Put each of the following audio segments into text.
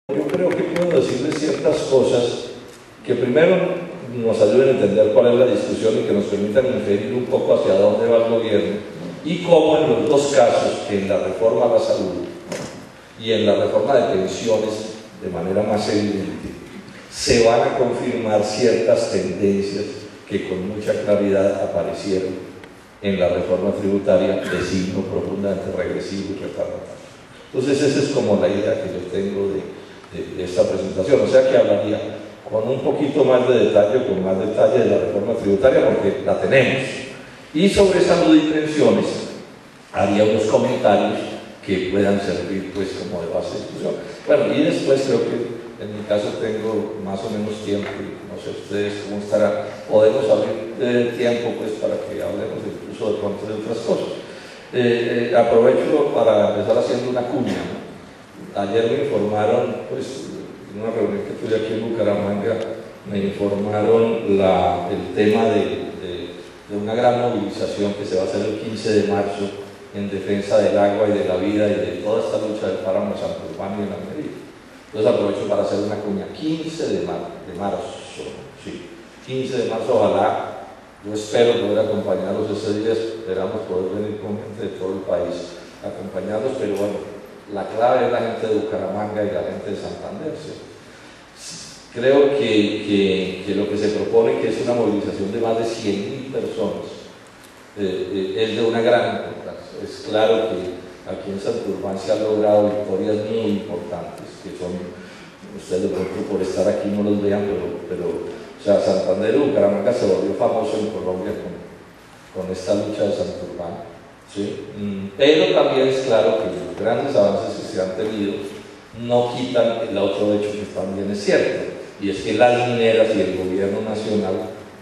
Yo creo que puedo decirles ciertas cosas que primero nos ayuden a entender cuál es la discusión y que nos permitan inferir un poco hacia dónde va el gobierno y cómo en los dos casos, en la reforma a la salud y en la reforma de pensiones, de manera más evidente, se van a confirmar ciertas tendencias que con mucha claridad aparecieron en la reforma tributaria de signo profundamente regresivo y retardatario. Entonces esa es como la idea que yo tengo de esta presentación, o sea que hablaría con un poquito más de detalle, con más detalle de la reforma tributaria porque la tenemos, y sobre salud y pensiones haría unos comentarios que puedan servir pues como de base de discusión. Bueno, y después creo que en mi caso tengo más o menos tiempo, y no sé ustedes cómo estará, podemos abrir tiempo pues para que hablemos incluso de pronto de otras cosas. Aprovecho para empezar haciendo una cuña, ¿no? Ayer me informaron, pues, en una reunión que tuve aquí en Bucaramanga, me informaron el tema de una gran movilización que se va a hacer el 15 de marzo en defensa del agua y de la vida y de toda esta lucha del páramo de Santurbán y en Almería. Entonces aprovecho para hacer una cuña, 15 de marzo, sí, 15 de marzo, ojalá, yo espero poder acompañarlos ese día, esperamos poder venir con gente de todo el país a acompañarlos, pero bueno, la clave es la gente de Bucaramanga y la gente de Santander. ¿Sí? Creo que lo que se propone, que es una movilización de más de 100.000 personas, es de una gran importancia. Es claro que aquí en Santurbán se han logrado victorias muy importantes, que son, ustedes de pronto por estar aquí no los vean, pero o sea, Santander y Bucaramanga se volvió famoso en Colombia con esta lucha de Santurbán. ¿Sí? Pero también es claro que los grandes avances que se han tenido no quitan el otro hecho que también es cierto, y es que las mineras y el gobierno nacional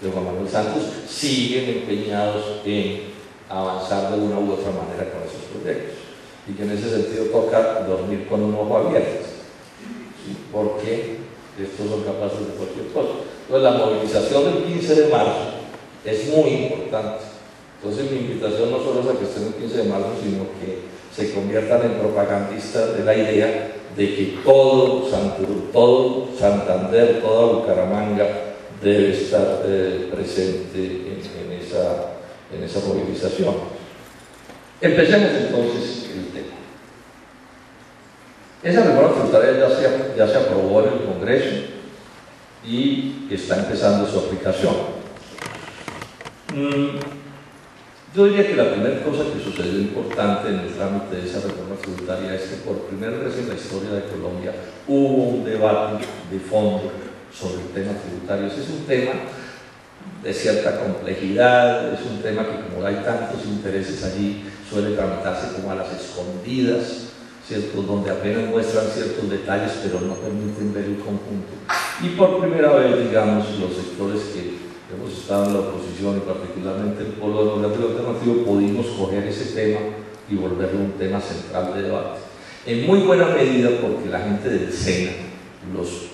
de Juan Manuel Santos siguen empeñados en avanzar de una u otra manera con esos proyectos, y que en ese sentido toca dormir con un ojo abierto, ¿sí? Porque estos son capaces de cualquier cosa. Entonces la movilización del 15 de marzo es muy importante. Entonces mi invitación no solo es a que estén el 15 de marzo, sino que se conviertan en propagandistas de la idea de que todo Santander, toda Bucaramanga debe estar presente en esa movilización. Empecemos entonces el tema. Esa reforma tributaria ya se aprobó en el Congreso y está empezando su aplicación. Yo diría que la primera cosa que sucedió importante en el trámite de esa reforma tributaria es que por primera vez en la historia de Colombia hubo un debate de fondo sobre el tema tributario. Ese es un tema de cierta complejidad, es un tema que como hay tantos intereses allí suele tramitarse como a las escondidas, ¿cierto? Donde apenas muestran ciertos detalles pero no permiten ver el conjunto. Y por primera vez, digamos, los sectores que hemos estado en la oposición y particularmente el polo democrático alternativo pudimos coger ese tema y volverlo un tema central de debate. En muy buena medida porque la gente del SENA, los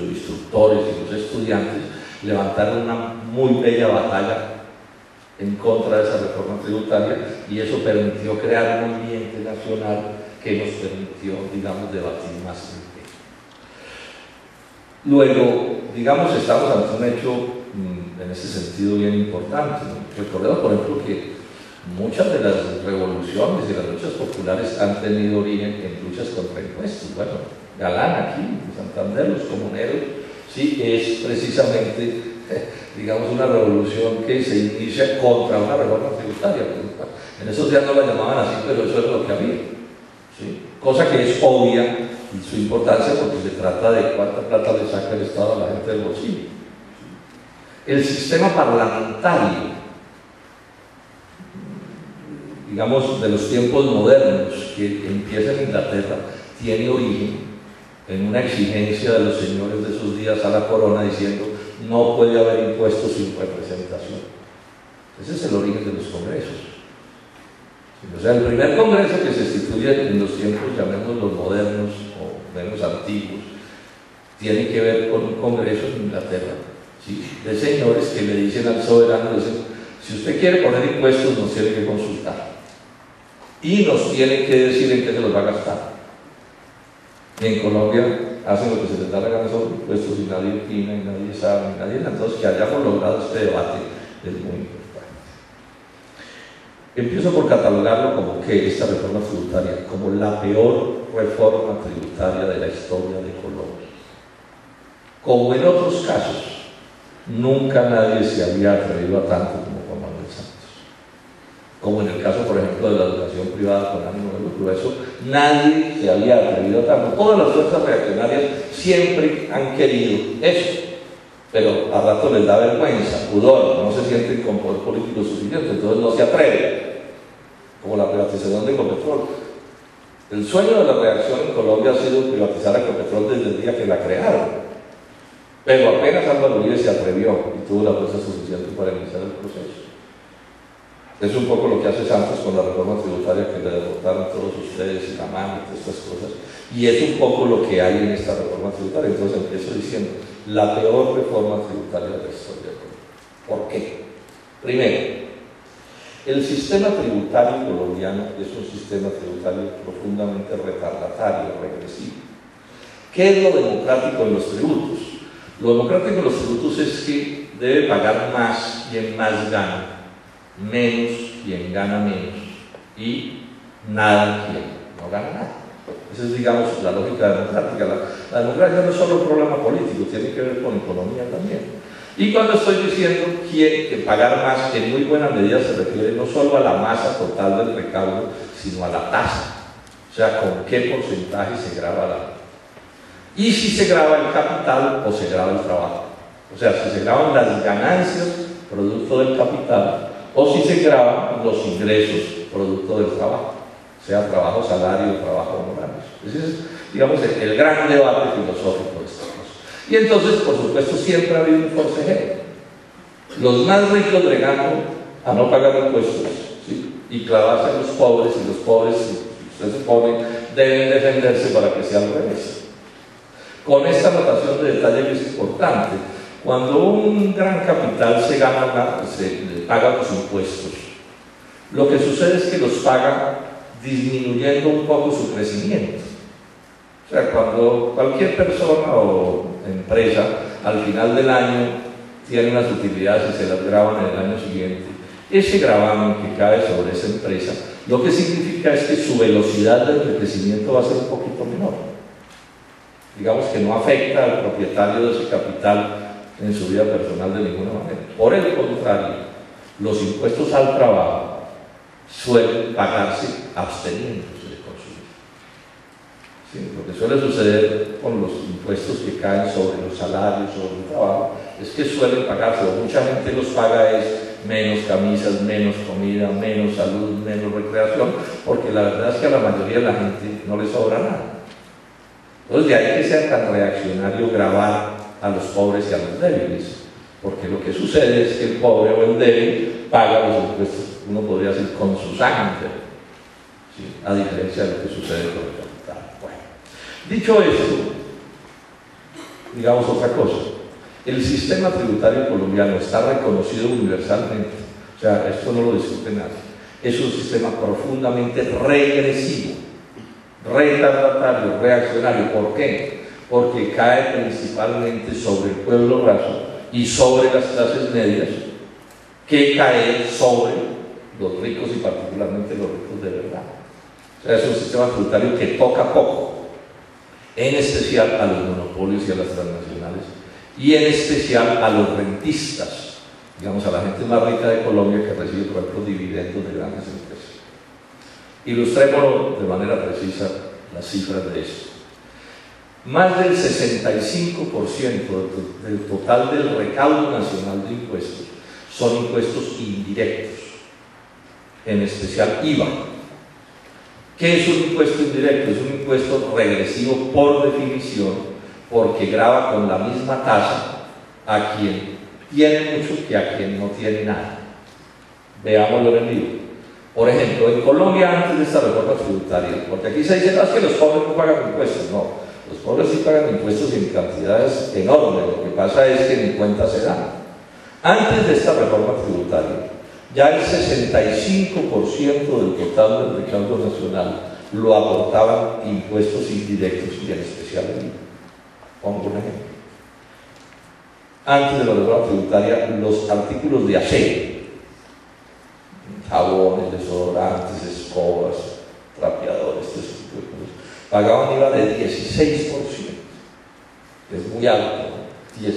instructores y los estudiantes levantaron una muy bella batalla en contra de esa reforma tributaria y eso permitió crear un ambiente nacional que nos permitió, digamos, debatir más en el tema. Luego, digamos, estamos ante un hecho en ese sentido bien importante, ¿no? Recordemos, por ejemplo, que muchas de las revoluciones y las luchas populares han tenido origen en luchas contra impuestos. Bueno, Galán aquí, en Santander, los comuneros, sí, es precisamente, digamos, una revolución que se inicia contra una reforma tributaria. En esos días no la llamaban así, pero eso es lo que había, ¿sí? Cosa que es obvia y su importancia porque se trata de cuánta plata le saca el Estado a la gente del bolsillo. El sistema parlamentario, digamos, de los tiempos modernos que empieza en Inglaterra, tiene origen en una exigencia de los señores de esos días a la corona diciendo no puede haber impuestos sin representación. Ese es el origen de los congresos. O sea, el primer congreso que se instituye en los tiempos, llamémoslos modernos o menos antiguos, tiene que ver con un congreso en Inglaterra, ¿sí? De señores que le dicen al soberano, dicen, si usted quiere poner impuestos nos tiene que consultar y nos tiene que decir en qué se los va a gastar. Y en Colombia hacen lo que se les da la gana sobre impuestos y nadie opina y nadie sabe, y nadie. Entonces, que hayamos logrado este debate es muy importante. Empiezo por catalogarlo como que esta reforma tributaria, como la peor reforma tributaria de la historia de Colombia. Como en otros casos, nunca nadie se había atrevido a tanto como Juan Manuel Santos. Como en el caso, por ejemplo, de la educación privada con ánimo de lucro, eso nadie se había atrevido a tanto. Todas las fuerzas reaccionarias siempre han querido eso, pero a rato les da vergüenza, pudor, no se sienten con poder político suficiente, entonces no se atreven, como la privatización de Ecopetrol. El sueño de la reacción en Colombia ha sido privatizar Ecopetrol desde el día que la crearon, pero apenas Álvaro Uribe se atrevió y tuvo la fuerza suficiente para iniciar el proceso. Es un poco lo que hace Santos con la reforma tributaria que le derrotaron todos ustedes y la mano y todas estas cosas, y es un poco lo que hay en esta reforma tributaria. Entonces empiezo diciendo, la peor reforma tributaria de la historia de Colombia. ¿Por qué? Primero, el sistema tributario colombiano es un sistema tributario profundamente retardatario, regresivo. ¿Qué es lo democrático en los tributos? Lo democrático en los tributos es que debe pagar más quien más gana, menos quien gana menos, y nada quien no gana nada. Esa es, digamos, la lógica democrática. La democracia no es solo un problema político, tiene que ver con economía también. Y cuando estoy diciendo que pagar más, en muy buena medida se refiere no solo a la masa total del recaudo, sino a la tasa. O sea, con qué porcentaje se grava la. Y si se grava el capital o se grava el trabajo. O sea, si se graban las ganancias producto del capital o si se graban los ingresos producto del trabajo, sea trabajo, salario, trabajo honorario. Ese es, digamos, el gran debate filosófico de estas cosas. Y entonces, por supuesto, siempre ha habido un forcejeo. Los más ricos bregando a no pagar impuestos, ¿sí? Y clavarse a los pobres, y los pobres, si usted se pone, deben defenderse para que sea al revés. Con esta notación de detalle que es importante, cuando un gran capital se paga los impuestos, lo que sucede es que los paga disminuyendo un poco su crecimiento. O sea, cuando cualquier persona o empresa al final del año tiene unas utilidades y se las graban en el año siguiente, ese gravamen que cae sobre esa empresa, lo que significa es que su velocidad de crecimiento va a ser un poquito menor. Digamos que no afecta al propietario de ese capital en su vida personal de ninguna manera. Por el contrario, los impuestos al trabajo suelen pagarse absteniéndose de consumir. ¿Sí? Lo que suele suceder con los impuestos que caen sobre los salarios, sobre el trabajo, es que suelen pagarse, o mucha gente los paga es menos camisas, menos comida, menos salud, menos recreación, porque la verdad es que a la mayoría de la gente no le sobra nada. Entonces, de ahí que sea tan reaccionario gravar a los pobres y a los débiles, porque lo que sucede es que el pobre o el débil paga los impuestos, uno podría decir, con su sangre, ¿sí? A diferencia de lo que sucede con el capital. Bueno, dicho esto, digamos otra cosa. El sistema tributario colombiano está reconocido universalmente, o sea, esto no lo discute nadie, es un sistema profundamente regresivo, retardatario, reaccionario. ¿Por qué? Porque cae principalmente sobre el pueblo raso y sobre las clases medias, que cae sobre los ricos y particularmente los ricos de verdad. O sea, es un sistema tributario que toca poco, en especial a los monopolios y a las transnacionales, y en especial a los rentistas, digamos a la gente más rica de Colombia que recibe, por ejemplo, dividendos de grandes empresas. Ilustrémoslo de manera precisa las cifras de eso. Más del 65% del total del recaudo nacional de impuestos son impuestos indirectos, en especial IVA. ¿Qué es un impuesto indirecto? Es un impuesto regresivo por definición, porque grava con la misma tasa a quien tiene mucho que a quien no tiene nada. Veámoslo en vivo. Por ejemplo, en Colombia, antes de esta reforma tributaria, porque aquí se dice, no, es que los pobres no pagan impuestos. No, los pobres sí pagan impuestos en cantidades enormes, lo que pasa es que ni cuenta se dan. Antes de esta reforma tributaria, ya el 65% del total del recaudo nacional lo aportaban impuestos indirectos y en especial el IVA. Pongo un ejemplo. Antes de la reforma tributaria, los artículos de aseo, jabones, desodorantes, escobas, trapeadores, todo ese tipo de cosas, pagaban IVA de 16%, que es muy alto, ¿no? 16%.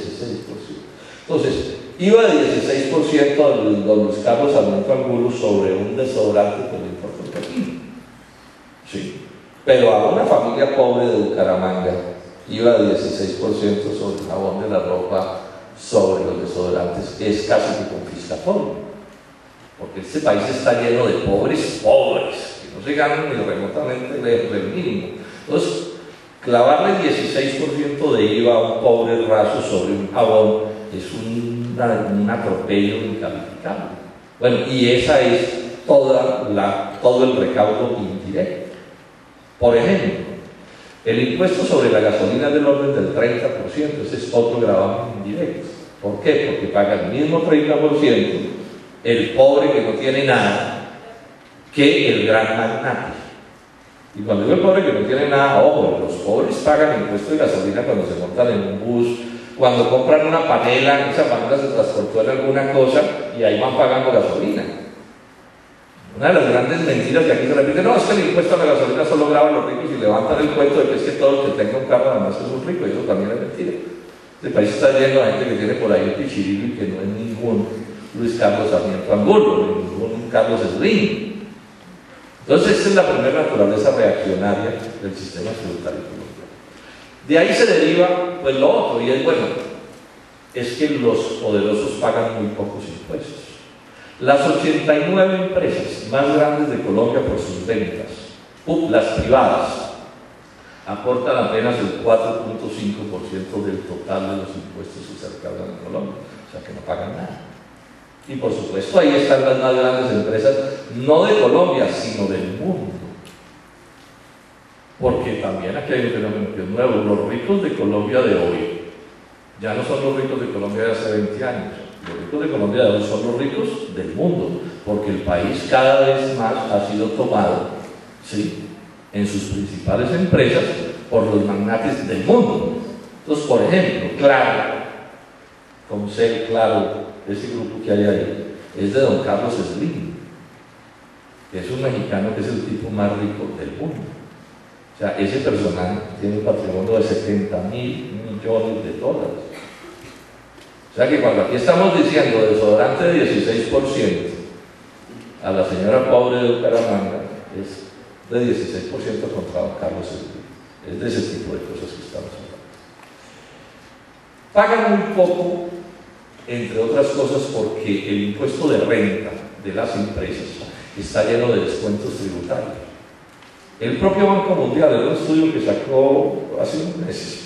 Entonces, IVA de 16% de don Luis Carlos Sarmiento Angulo sobre un desodorante que le importa un pepino. Sí. Pero a una familia pobre de Bucaramanga, IVA de 16% sobre el jabón de la ropa, sobre los desodorantes, es casi que confiscatorio. Porque este país está lleno de pobres, que no se ganan ni remotamente el mínimo. Entonces, clavarle 16% de IVA a un pobre raso sobre un jabón es un atropello incalificable. Bueno, y esa es todo el recaudo indirecto. Por ejemplo, el impuesto sobre la gasolina es del orden del 30%, ese es otro gravamen indirecto. ¿Por qué? Porque paga el mismo 30% el pobre que no tiene nada que el gran magnate. Y cuando digo el pobre que no tiene nada, ojo, los pobres pagan impuesto de gasolina cuando se montan en un bus, cuando compran una panela, esa panela se transportó en alguna cosa y ahí van pagando gasolina. Una de las grandes mentiras que aquí se repite, no, es que el impuesto a la gasolina solo grava a los ricos y levantan el cuento de que es que todo el que tenga un carro además es un rico, y eso también es mentira. Este país está lleno de gente que tiene por ahí un pichirilo y que no es ningún Luis Carlos Sarmiento Angulo, ningún Carlos Slim. Entonces, esta es la primera naturaleza reaccionaria del sistema tributario colombiano. De ahí se deriva pues lo otro, y es bueno, es que los poderosos pagan muy pocos impuestos. Las 89 empresas más grandes de Colombia por sus ventas, las privadas, aportan apenas el 4.5% del total de los impuestos que se recaudan en Colombia, o sea que no pagan nada. Y por supuesto ahí están las más grandes empresas, no de Colombia, sino del mundo. Porque también aquí hay un fenómeno que es nuevo, los ricos de Colombia de hoy ya no son los ricos de Colombia de hace 20 años. Los ricos de Colombia de hoy son los ricos del mundo, porque el país cada vez más ha sido tomado, ¿sí?, en sus principales empresas por los magnates del mundo. Entonces, por ejemplo, Claro, Comcel, Claro, ese grupo que hay ahí, es de don Carlos Slim, que es un mexicano que es el tipo más rico del mundo. O sea, ese personaje tiene un patrimonio de 70.000 millones de dólares. O sea que cuando aquí estamos diciendo desodorante de 16% a la señora pobre de Bucaramanga, es de 16% contra don Carlos Slim. Es de ese tipo de cosas que estamos hablando. Pagan muy poco, entre otras cosas, porque el impuesto de renta de las empresas está lleno de descuentos tributarios. El propio Banco Mundial, en un estudio que sacó hace unos meses,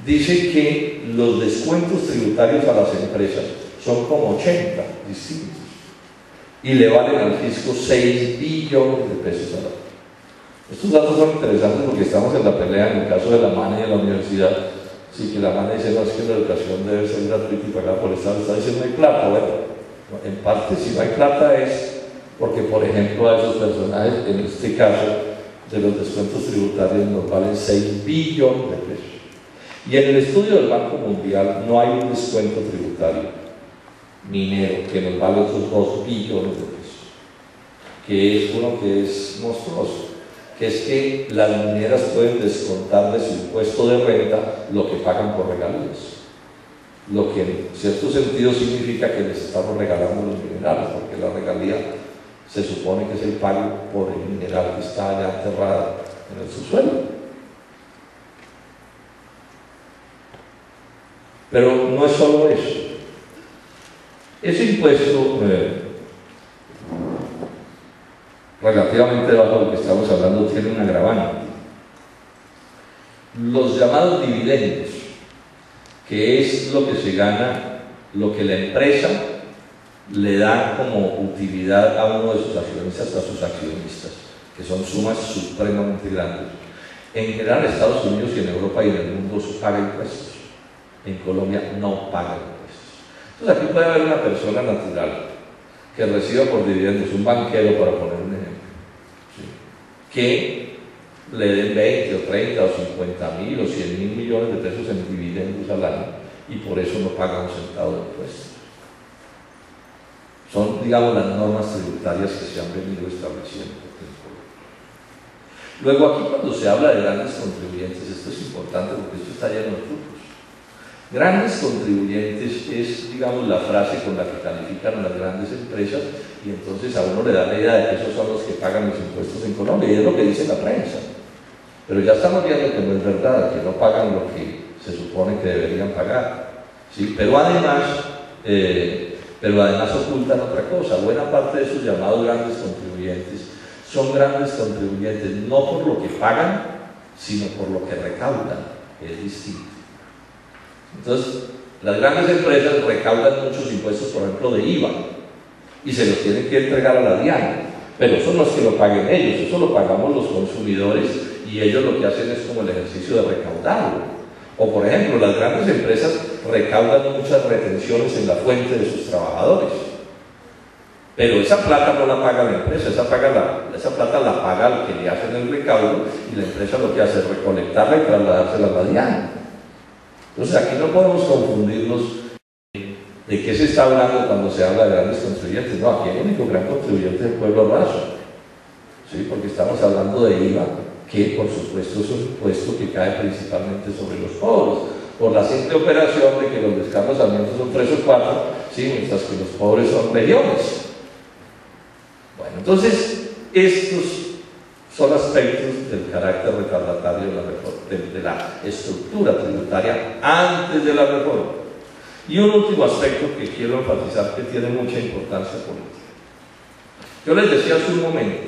dice que los descuentos tributarios a las empresas son como 80 distintos y le valen al fisco 6 billones de pesos al año. Estos datos son interesantes porque estamos en la pelea en el caso de la MANE y de la universidad. Sí, que la MANE dice, no, es que la educación debe ser gratuita y pagada por el Estado. Está diciendo no hay plata. Bueno, en parte si no hay plata es porque, por ejemplo, a esos personajes, en este caso de los descuentos tributarios, nos valen 6 billones de pesos. Y en el estudio del Banco Mundial no hay un descuento tributario minero que nos vale otros 2 billones de pesos, que es uno que es monstruoso, que es que las mineras pueden descontar de su impuesto de renta lo que pagan por regalías, lo que en cierto sentido significa que les estamos regalando los minerales, porque la regalía se supone que es el pago por el mineral que está allá enterrado en el subsuelo. Pero no es solo eso. Ese impuesto relativamente bajo del que estamos hablando tiene un agravante. Los llamados dividendos, que es lo que se gana, lo que la empresa le da como utilidad a uno de sus accionistas, a sus accionistas, que son sumas supremamente grandes. En general en Estados Unidos y en Europa y en el mundo se paga impuestos. En Colombia no paga impuestos. Entonces aquí puede haber una persona natural que reciba por dividendos, un banquero para poner un ejemplo, ¿sí?, que le den 20 o 30 o 50.000 o 100.000 millones de pesos en dividendos al año y por eso no pagan un centavo de impuestos. Son, digamos, las normas tributarias que se han venido estableciendo. Luego aquí cuando se habla de grandes contribuyentes, esto es importante porque esto está lleno de trucos. Grandes contribuyentes es, digamos, la frase con la que califican a las grandes empresas y entonces a uno le da la idea de que esos son los que pagan los impuestos en Colombia y es lo que dice la prensa. Pero ya estamos viendo que no es verdad, que no pagan lo que se supone que deberían pagar, ¿sí? Pero además ocultan otra cosa. Buena parte de esos llamados grandes contribuyentes son grandes contribuyentes no por lo que pagan, sino por lo que recaudan, que es distinto. Entonces, las grandes empresas recaudan muchos impuestos, por ejemplo, de IVA, y se los tienen que entregar a la DIAN, pero eso no es que lo paguen ellos, eso lo pagamos los consumidores, y ellos lo que hacen es como el ejercicio de recaudarlo. O por ejemplo, las grandes empresas recaudan muchas retenciones en la fuente de sus trabajadores, pero esa plata no la paga la empresa, esa plata la paga el que le hacen el recaudo, y la empresa lo que hace es recolectarla y trasladársela a la DIAN. Entonces aquí no podemos confundirnos de qué se está hablando cuando se habla de grandes contribuyentes. No, aquí el único gran contribuyente es el pueblo raso, ¿sí? Porque estamos hablando de IVA, que por supuesto es un impuesto que cae principalmente sobre los pobres, por la simple operación de que los descargos son 3 o 4, ¿sí? Mientras que los pobres son millones. Bueno, entonces estos son aspectos del carácter retardatario de la estructura tributaria antes de la reforma. Y un último aspecto que quiero enfatizar que tiene mucha importancia política. Yo les decía hace un momento,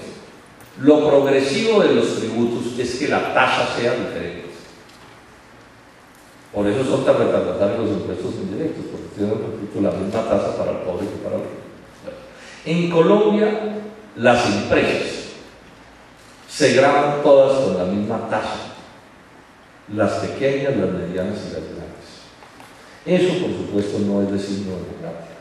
lo progresivo de los tributos es que la tasa sea diferente. Por eso son tan retardatarios los impuestos indirectos, porque tienen la misma tasa para el pobre que para el rico. En Colombia, las empresas se graban todas con la misma tasa, las pequeñas, las medianas y las grandes. Eso, por supuesto, no es de signo democrático.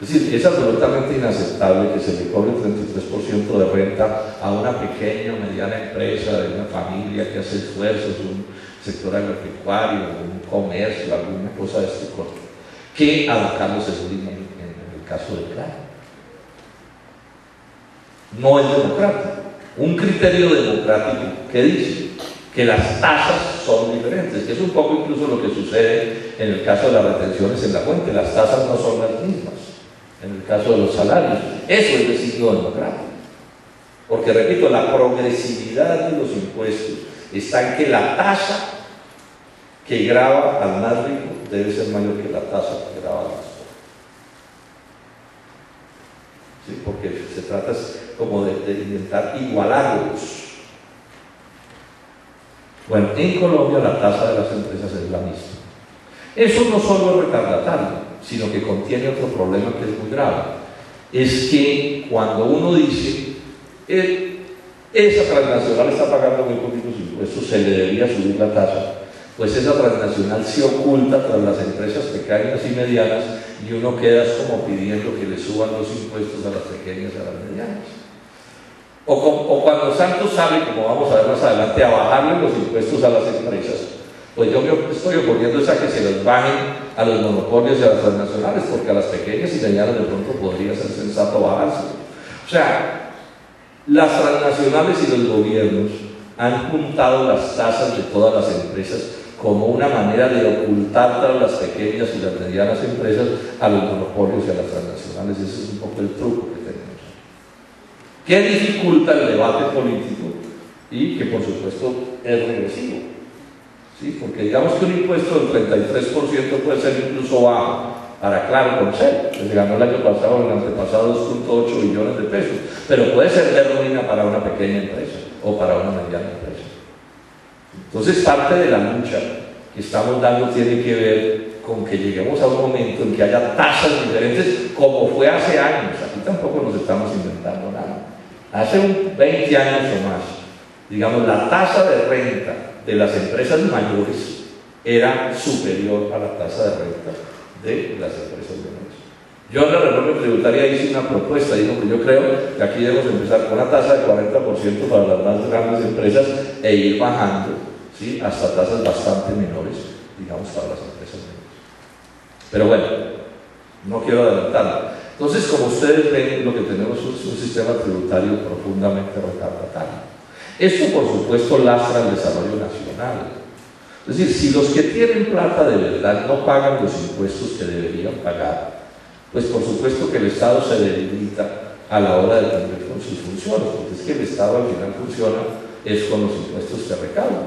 Es decir, es absolutamente inaceptable que se le cobre 33% de renta a una pequeña o mediana empresa de una familia que hace esfuerzos, un sector agropecuario, un comercio, alguna cosa de este corte, que a don Carlos Slim en el caso de Claro. No es democrático. Un criterio democrático que dice que las tasas son diferentes, que es un poco incluso lo que sucede en el caso de las retenciones en la fuente. Las tasas no son las mismas en el caso de los salarios. Eso es de signo democrático, porque repito, la progresividad de los impuestos está en que la tasa que grava al más rico debe ser mayor que la tasa que grava al más pobre. ¿Sí? Porque se trata como de intentar igualarlos. Bueno, en Colombia la tasa de las empresas es la misma. Eso no solo es retardatario, sino que contiene otro problema que es muy grave. Es que cuando uno dice esa transnacional está pagando muy poquitos impuestos, se le debería subir la tasa, pues esa transnacional se oculta tras las empresas pequeñas y medianas y uno queda como pidiendo que le suban los impuestos a las pequeñas y a las medianas. O cuando Santos sale, como vamos a ver más adelante, a bajarle los impuestos a las empresas, pues yo me estoy oponiendo a que se los bajen a los monopolios y a las transnacionales, porque a las pequeñas y medianas de pronto podría ser sensato bajarse. O sea, las transnacionales y los gobiernos han juntado las tasas de todas las empresas como una manera de ocultar a las pequeñas y las medianas empresas a los monopolios y a las transnacionales. Ese es un poco el truco que tenemos, que dificulta el debate político y que por supuesto es regresivo, ¿sí? Porque digamos que un impuesto del 33% puede ser incluso bajo para Claro con C, que se ganó el año pasado o el antepasado 2.8 billones de pesos, pero puede ser de ruina para una pequeña empresa o para una mediana empresa. Entonces parte de la lucha que estamos dando tiene que ver con que lleguemos a un momento en que haya tasas diferentes, como fue hace años. Aquí tampoco nos estamos inventando nada. Hace 20 años o más, digamos, la tasa de renta de las empresas mayores era superior a la tasa de renta de las empresas menores. Yo en la reforma tributaria hice una propuesta, digo que yo creo que aquí debemos empezar con una tasa de 40% para las más grandes empresas e ir bajando, ¿sí?, hasta tasas bastante menores, digamos, para las empresas menores. Pero bueno, no quiero adelantarlo. Entonces, como ustedes ven, lo que tenemos es un sistema tributario profundamente retardatario. Esto, por supuesto, lastra el desarrollo nacional. Es decir, si los que tienen plata de verdad no pagan los impuestos que deberían pagar, pues por supuesto que el Estado se debilita a la hora de cumplir con sus funciones, porque es que el Estado al final funciona es con los impuestos que recauda.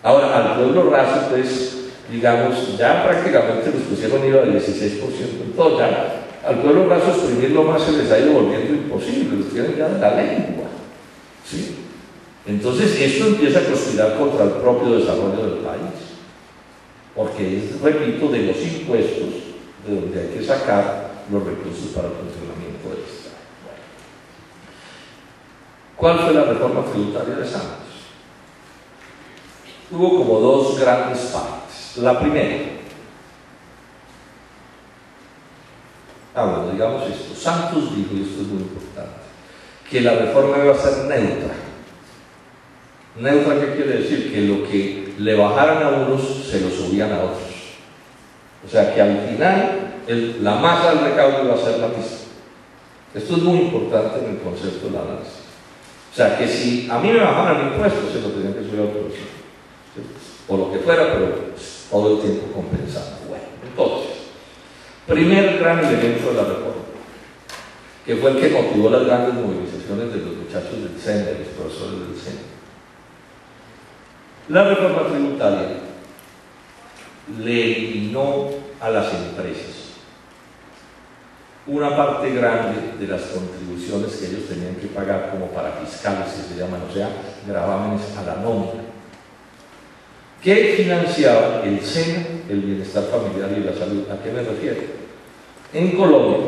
Ahora, al pueblo raso, pues, digamos, ya prácticamente les pusieron IVA del 16% en todo, ya al pueblo raso exprimirlo más se les ha ido volviendo imposible, los tienen ya de la lengua, ¿sí? Entonces esto empieza a conspirar contra el propio desarrollo del país, porque es, repito, de los impuestos de donde hay que sacar los recursos para el funcionamiento del Estado. ¿Cuál fue la reforma tributaria de Santos? Hubo como dos grandes partes. La primera, bueno, digamos esto, Santos dijo, y esto es muy importante, que la reforma iba a ser neutra. ¿Neutra qué quiere decir? Que lo que le bajaran a unos se lo subían a otros. O sea que al final la masa del recaudo iba a ser la misma. Esto es muy importante en el concepto del análisis. O sea que si a mí me bajaran el impuesto, se lo tenían que subir a otros, ¿sí?, o lo que fuera, pero pues, todo el tiempo compensando. Bueno, entonces, primer gran elemento de la reforma, que fue el que motivó las grandes movilizaciones de los muchachos del SENA, de los profesores del SENA. La reforma tributaria le eliminó a las empresas una parte grande de las contribuciones que ellos tenían que pagar como parafiscales, que se llaman, o sea, gravámenes a la nómina, que financiaba el SENA, el bienestar familiar y la salud. ¿A qué me refiero? En Colombia,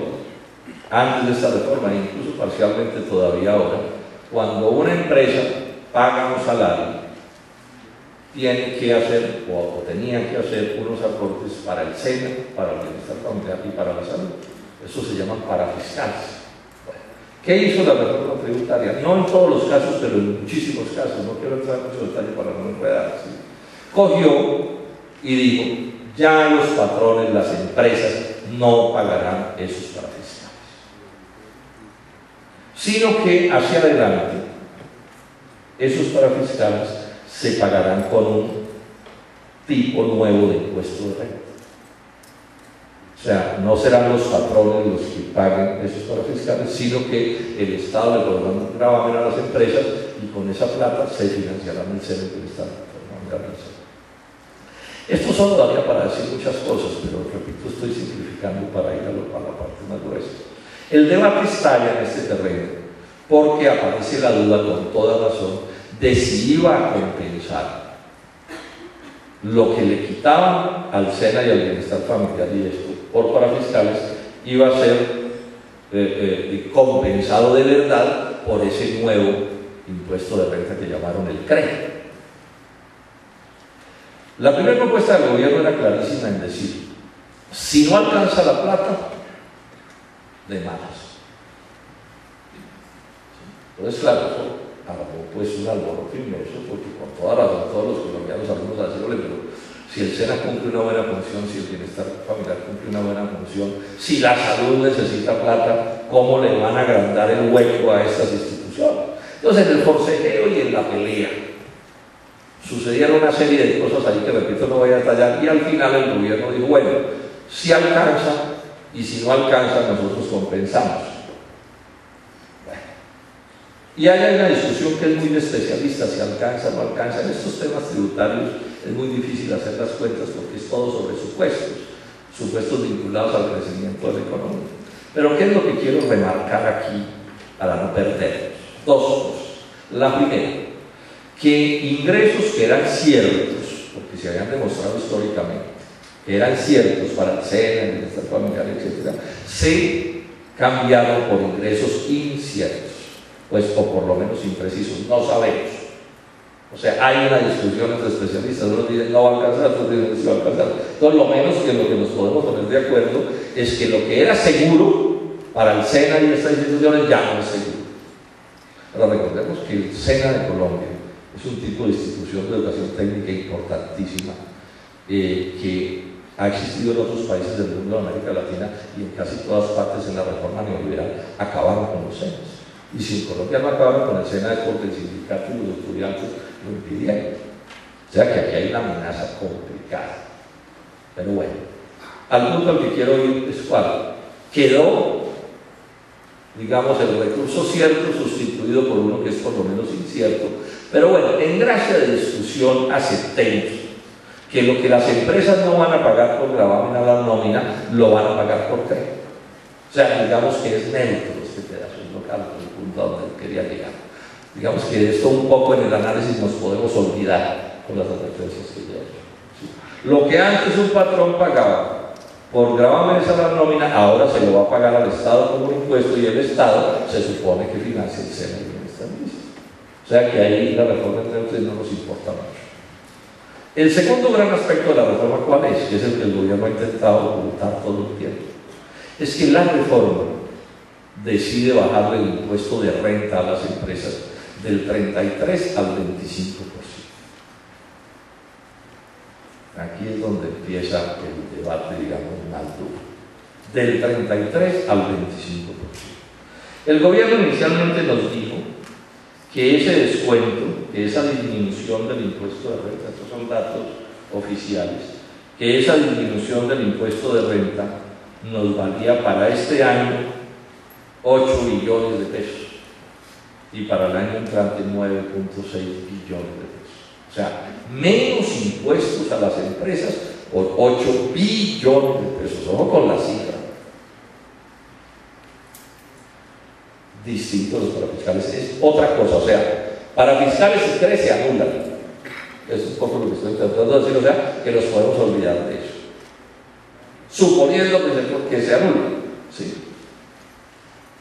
antes de esta reforma, incluso parcialmente todavía ahora, cuando una empresa paga un salario, tiene que hacer, o tenían que hacer, unos aportes para el SENA, para el bienestar familiar y para la salud. Eso se llaman parafiscales. Bueno, ¿qué hizo la reforma tributaria? No en todos los casos, pero en muchísimos casos, no quiero entrar en mucho detalle para no enredar, ¿sí? Cogió y dijo, ya los patrones, las empresas, no pagarán esos parafiscales, sino que hacia adelante esos parafiscales se pagarán con un tipo nuevo de impuesto de renta. O sea, no serán los patrones los que paguen esos parafiscales, sino que el Estado le pondrá un gravamen a las empresas y con esa plata se financiarán el SENA del Estado. Esto solo daría para decir muchas cosas, pero repito, estoy simplificando para ir a la parte más gruesa. El debate estalla en este terreno porque aparece la duda con toda razón de si iba a compensar lo que le quitaban al SENA y al bienestar familiar y esto por parafiscales iba a ser compensado de verdad por ese nuevo impuesto de renta que llamaron el CRE. La primera propuesta del gobierno era clarísima en decir, si no alcanza la plata, de malas. Entonces, claro, eso armó pues un alboroto inmenso, porque con toda razón todos los colombianos salimos a decirle, pero si el SENA cumple una buena función, si el bienestar familiar cumple una buena función, si la salud necesita plata, ¿cómo le van a agrandar el hueco a estas instituciones? Entonces, en el forcejeo y en la pelea sucedían una serie de cosas ahí que, repito, no voy a detallar, y al final el gobierno dijo, bueno, si alcanza, y si no alcanza, nosotros compensamos. Bueno. Y hay una discusión que es muy de especialistas, si alcanza o no alcanza. En estos temas tributarios es muy difícil hacer las cuentas porque es todo sobre supuestos vinculados al crecimiento de la economía. Pero ¿qué es lo que quiero remarcar aquí para no perdernos? Dos cosas. La primera, que ingresos que eran ciertos, porque se habían demostrado históricamente que eran ciertos para el SENA, el bienestar familiar, etc., se cambiaron por ingresos inciertos, pues, o por lo menos imprecisos, no sabemos. O sea, hay una discusión entre especialistas, unos dicen no va a alcanzar, otros dicen sí va a alcanzar. Entonces, lo menos que lo que nos podemos poner de acuerdo es que lo que era seguro para el SENA y estas instituciones ya no es seguro. Ahora recordemos que el SENA de Colombia es un tipo de institución de educación técnica importantísima que ha existido en otros países del mundo de América Latina y en casi todas partes en la reforma neoliberal acabaron con los SENAs. Y si en Colombia no acabaron con el SENA es porque el sindicato y los estudiantes lo impidieron. O sea que aquí hay una amenaza complicada. Pero bueno, al punto al que quiero ir es cuál. Quedó, digamos, el recurso cierto sustituido por uno que es por lo menos incierto. Pero bueno, en gracia de discusión aceptemos que lo que las empresas no van a pagar por gravamen a la nómina, lo van a pagar por crédito. O sea, digamos que es neutro este pedazo, es local, el punto a donde quería llegar. Digamos que de esto un poco en el análisis nos podemos olvidar con las advertencias que ya he hecho. ¿Sí? Lo que antes un patrón pagaba por gravámenes a la nómina, ahora se lo va a pagar al Estado como impuesto y el Estado se supone que financia el SENA y el bienestar. O sea que ahí la reforma entre no nos importa mucho. El segundo gran aspecto de la reforma, ¿cuál es? Que es el que el gobierno ha intentado ocultar todo el tiempo. Es que la reforma decide bajarle el impuesto de renta a las empresas del 33 al 25%. Aquí es donde empieza el debate, digamos, más duro. Del 33 al 25%. El gobierno inicialmente nos dijo que ese descuento, que esa disminución del impuesto de renta, estos son datos oficiales, que esa disminución del impuesto de renta nos valía para este año 8 billones de pesos y para el año entrante 9.6 billones de pesos. O sea, menos impuestos a las empresas por 8 billones de pesos. Ojo con la cifra. Distinto a los parafiscales es otra cosa. O sea, parafiscales si ustedes se anulan. Es un poco lo que estoy tratando de decir, o sea, que nos podemos olvidar de eso. Suponiendo que se anulan, ¿sí?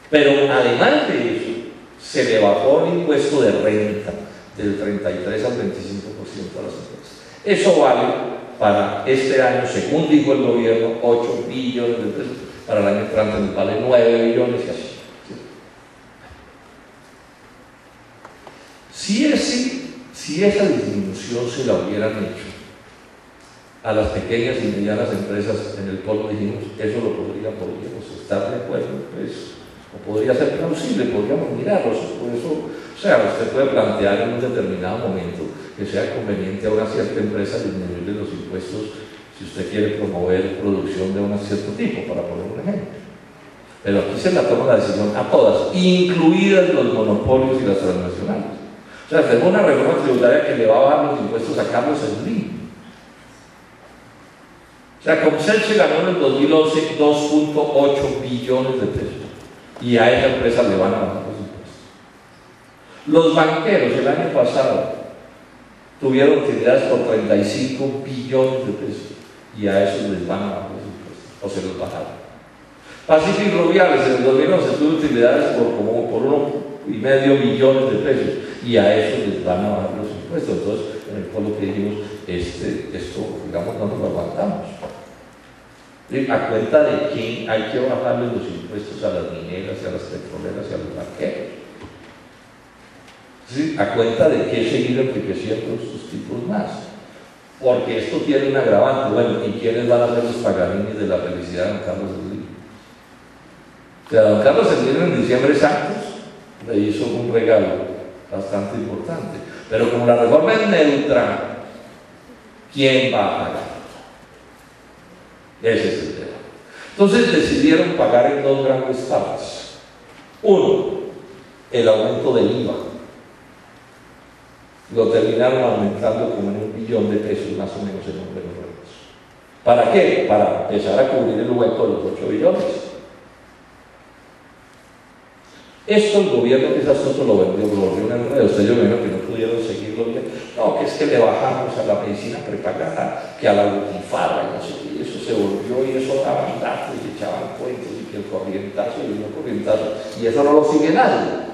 Pero además de eso, se le bajó el impuesto de renta del 33 al 25% a las empresas. Eso vale para este año, según dijo el gobierno, 8 billones de pesos. Para el año entrante nos vale 9 billones y así. Si esa disminución se la hubieran hecho a las pequeñas y medianas empresas en el polo, dijimos, eso lo podríamos estar de acuerdo, pues, o podría ser plausible, podríamos mirarlo. Por eso, o sea, usted puede plantear en un determinado momento que sea conveniente a una cierta empresa disminuirle los impuestos si usted quiere promover producción de un cierto tipo, para poner un ejemplo. Pero aquí se la toma la decisión a todas, incluidas los monopolios y las transnacionales. O sea, tenemos una reforma tributaria que le va a bajar los impuestos a Carlos Slim. O sea, Comcel se ganó en el 2011 2.8 billones de pesos y a esa empresa le van a bajar los impuestos. Los banqueros el año pasado tuvieron utilidades por 35 billones de pesos y a esos les van a bajar los impuestos, o se los bajaron. Pacific Rubiales en el 2011 tuvo utilidades por como por 1,5 billones de pesos y a esos les van a bajar los impuestos. Entonces, en el polo que dijimos, esto, digamos, no nos lo aguantamos. ¿A cuenta de quién hay que bajarle los impuestos a las mineras, y a las petroleras y a los banqueros? ¿Sí? ¿A cuenta de qué seguir enriqueciendo estos tipos más? Porque esto tiene un agravante. Bueno, ¿y quiénes van a ser los pagarines de la felicidad de don Carlos Slim? O sea, don Carlos Slim en diciembre Santos le hizo un regalo bastante importante. Pero como la reforma es neutra, ¿quién va a pagar? Ese es el tema. Entonces decidieron pagar en dos grandes partes. Uno, el aumento del IVA. Lo terminaron aumentando como en 1 billón de pesos más o menos en números redondos. ¿Para qué? Para empezar a cubrir el hueco de los 8 billones. Esto el gobierno que es asunto lo volvió un enredo. Ustedes yo veo que no pudieron seguirlo bien. No, que es que le bajamos a la medicina prepagada, que a la butifarra y no sé qué, eso se volvió y eso daban datos y echaban cuentos y que el corrientazo y el corrientazo, y eso no lo sigue nadie.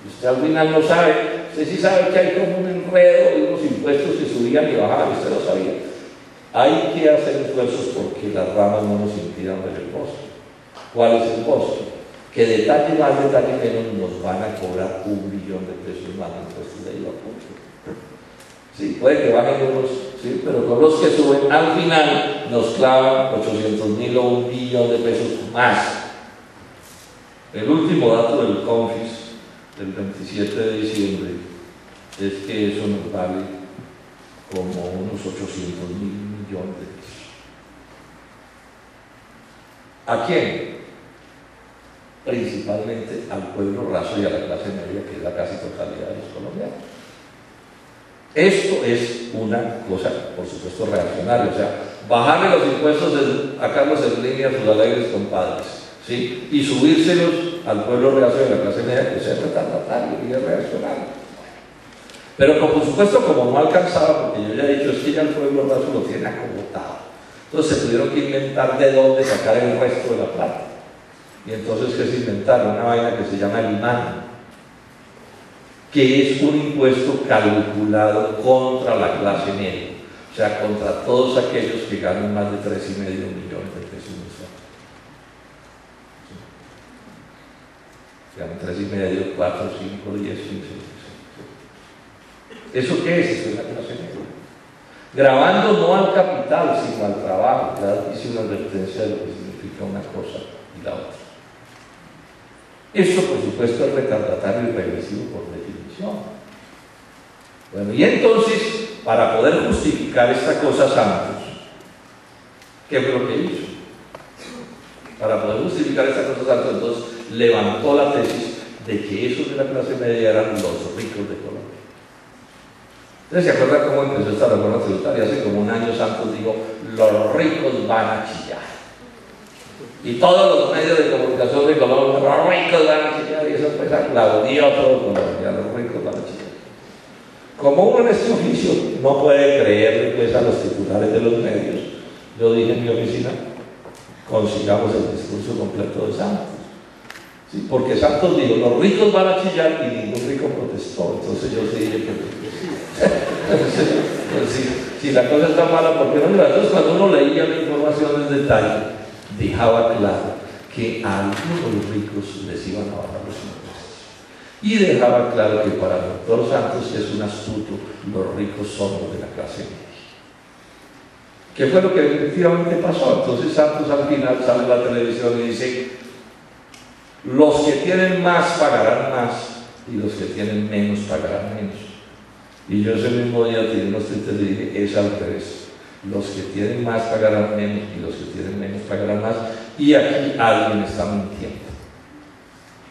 Usted al final no sabe, usted sí sabe que hay como un enredo de unos impuestos que subían y bajaban, usted lo sabía. Hay que hacer esfuerzos porque las ramas no nos impidan ver el costo. ¿Cuál es el costo? Que detalle más, detalle menos nos van a cobrar 1 billón de pesos más de impuestos de IVA público. Sí, puede que bajen unos, sí, pero con los que suben al final nos clavan 800.000 o 1 billón de pesos más. El último dato del CONFIS del 27 de diciembre es que eso nos vale como unos 800.000 millones de pesos. ¿A quién? Principalmente al pueblo raso y a la clase media, que es la casi totalidad de los colombianos. Esto es una cosa, por supuesto, reaccionaria, o sea, bajarle los impuestos a Carlos Slim y a sus alegres compadres, ¿sí? Y subírselos al pueblo raso y a la clase media, que es retardatario y es reaccionario. Pero por supuesto, como no alcanzaba, porque yo ya he dicho, es que ya el pueblo raso lo tiene acomodado. Entonces se tuvieron que inventar de dónde sacar el resto de la plata. Y entonces, ¿qué se inventaron? Una vaina que se llama el IMAN, que es un impuesto calculado contra la clase media, o sea, contra todos aquellos que ganan más de 3,5 millones de pesos mensuales. Ganan 3,5, 4, 5, 10, 15. ¿Eso qué es? Eso es la clase media. Grabando no al capital, sino al trabajo. Ya hice una advertencia de lo que significa una cosa y la otra. Esto, por supuesto, es retardatario y regresivo por definición. Bueno, y entonces, para poder justificar esta cosa, Santos, ¿qué fue lo que hizo? Para poder justificar esta cosa, Santos, entonces levantó la tesis de que esos de la clase media eran los ricos de Colombia. ¿Ustedes se acuerdan cómo empezó esta reforma tributaria? Hace como un año Santos dijo, los ricos van a chillar. Y todos los medios de comunicación de Colombia, los ricos van a chillar, y eso pues aplaudió a todo Colombia, los ricos van a chillar. Como uno en este oficio no puede creerle pues a los titulares de los medios, yo dije en mi oficina, consigamos el discurso completo de Santos. ¿Sí? Porque Santos dijo, los ricos van a chillar y ningún rico protestó. Entonces yo sí dije, si la cosa está mala, ¿por qué no? Entonces cuando uno leía la información en detalle, dejaba claro que a algunos ricos les iban a bajar los impuestos. Y dejaba claro que para el doctor Santos, que es un astuto, los ricos son los de la clase media. ¿Qué fue lo que efectivamente pasó? Entonces Santos al final sale a la televisión y dice, los que tienen más pagarán más y los que tienen menos pagarán menos. Y yo ese mismo día tiré unos tweets y dije, es al revés. Los que tienen más pagarán menos y los que tienen menos pagarán más. Y aquí alguien está mintiendo.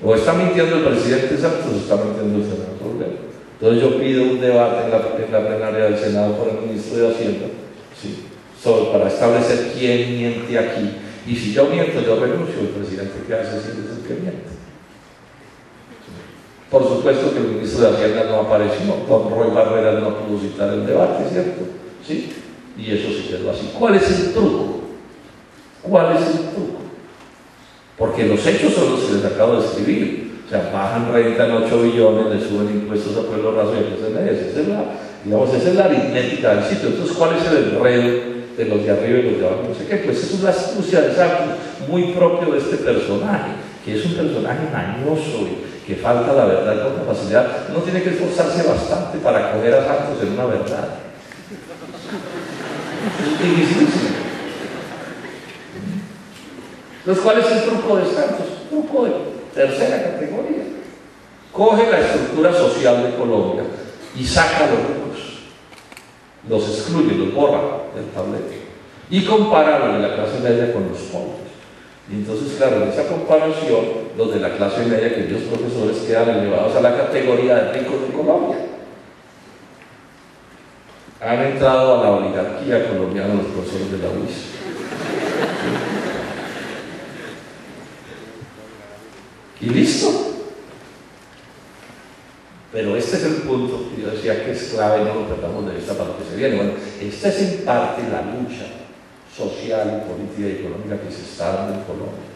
O está mintiendo el presidente Santos o está mintiendo el senador Robledo. Entonces yo pido un debate en la plenaria del Senado por el ministro de Hacienda, ¿sí? Para establecer quién miente aquí. Y si yo miento, yo renuncio. El presidente que hace sí es el que miente. Por supuesto que el ministro de Hacienda no apareció, don Roy Barreras no pudo citar el debate, ¿cierto? ¿Sí? Y eso se quedó así. ¿Cuál es el truco? ¿Cuál es el truco? Porque los hechos son los que les acabo de escribir. O sea, bajan renta en 8 billones, le suben impuestos a pueblo raso y esa es la aritmética del sitio. Entonces, ¿cuál es el enredo de los de arriba y los de abajo? No sé qué, pues eso es la astucia de Santos, muy propio de este personaje, que es un personaje mañoso y que falta la verdad con capacidad. Uno tiene que esforzarse bastante para coger a Santos en una verdad. Es dificilísimo. Entonces, ¿cuál es el truco de Santos? Truco de tercera categoría. Coge la estructura social de Colombia y saca a los ricos, los excluye, los borra del tablero y compara lo de la clase media con los pobres. Y entonces, claro, en esa comparación, los de la clase media, aquellos profesores, quedan elevados a la categoría de ricos de Colombia. Han entrado a la oligarquía colombiana los profesores de la UIS. Y listo. Pero este es el punto, y yo decía que es clave, no lo tratamos de vista para lo que se viene. Bueno, esta es en parte la lucha social, política y económica que se está dando en Colombia.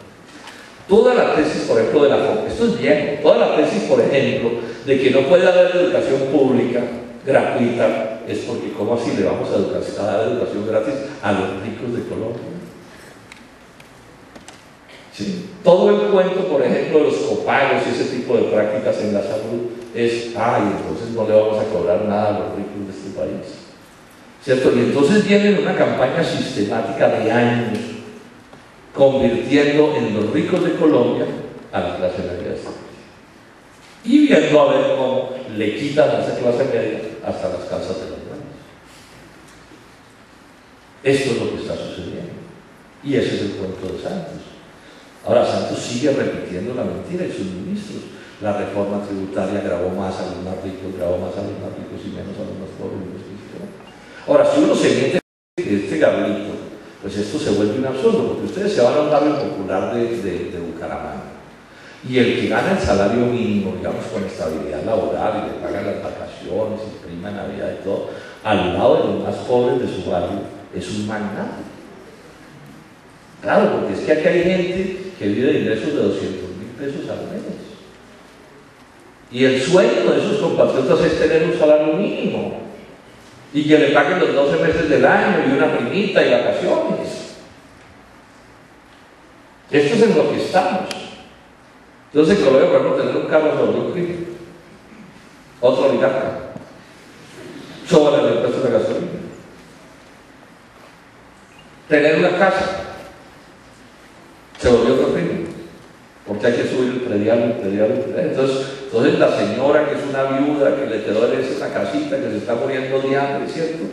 Toda la tesis, por ejemplo, de la FOP, esto es viejo, toda la tesis, por ejemplo, de que no puede haber educación pública gratuita, es porque ¿cómo así le vamos a dar educación gratis a los ricos de Colombia? ¿Sí? Todo el cuento, por ejemplo, de los copagos y ese tipo de prácticas en la salud es, entonces no le vamos a cobrar nada a los ricos de este país, ¿cierto? Y entonces viene una campaña sistemática de años convirtiendo en los ricos de Colombia a la clase media y viendo a ver cómo le quitan a esa clase media hasta las casas de los buenos. Esto es lo que está sucediendo y ese es el cuento de Santos. Ahora Santos sigue repitiendo la mentira y sus ministros. La reforma tributaria gravó más a los más ricos, gravó más a los más ricos y menos a los más pobres. Ahora, si uno se mete en este garlito, pues esto se vuelve un absurdo, porque ustedes se van a un barrio popular de Bucaramanga y el que gana el salario mínimo, digamos, con estabilidad laboral y le pagan las vacaciones y prima de Navidad y todo, al lado de los más pobres de su barrio, es un magnate. Claro, porque es que aquí hay gente que vive de ingresos de 200.000 pesos al mes. Y el sueño de esos compatriotas es tener un salario mínimo y que le paguen los 12 meses del año y una primita y vacaciones. Esto es en lo que estamos. Entonces en Colombia podemos tener un carro sobre un crimen, otro oligarca, sobre el impuesto de gasolina, tener una casa, se volvió otro crimen, porque hay que subir el predial. Entonces la señora que es una viuda, que le quedó herencia una casita, que se está muriendo de hambre, ¿cierto?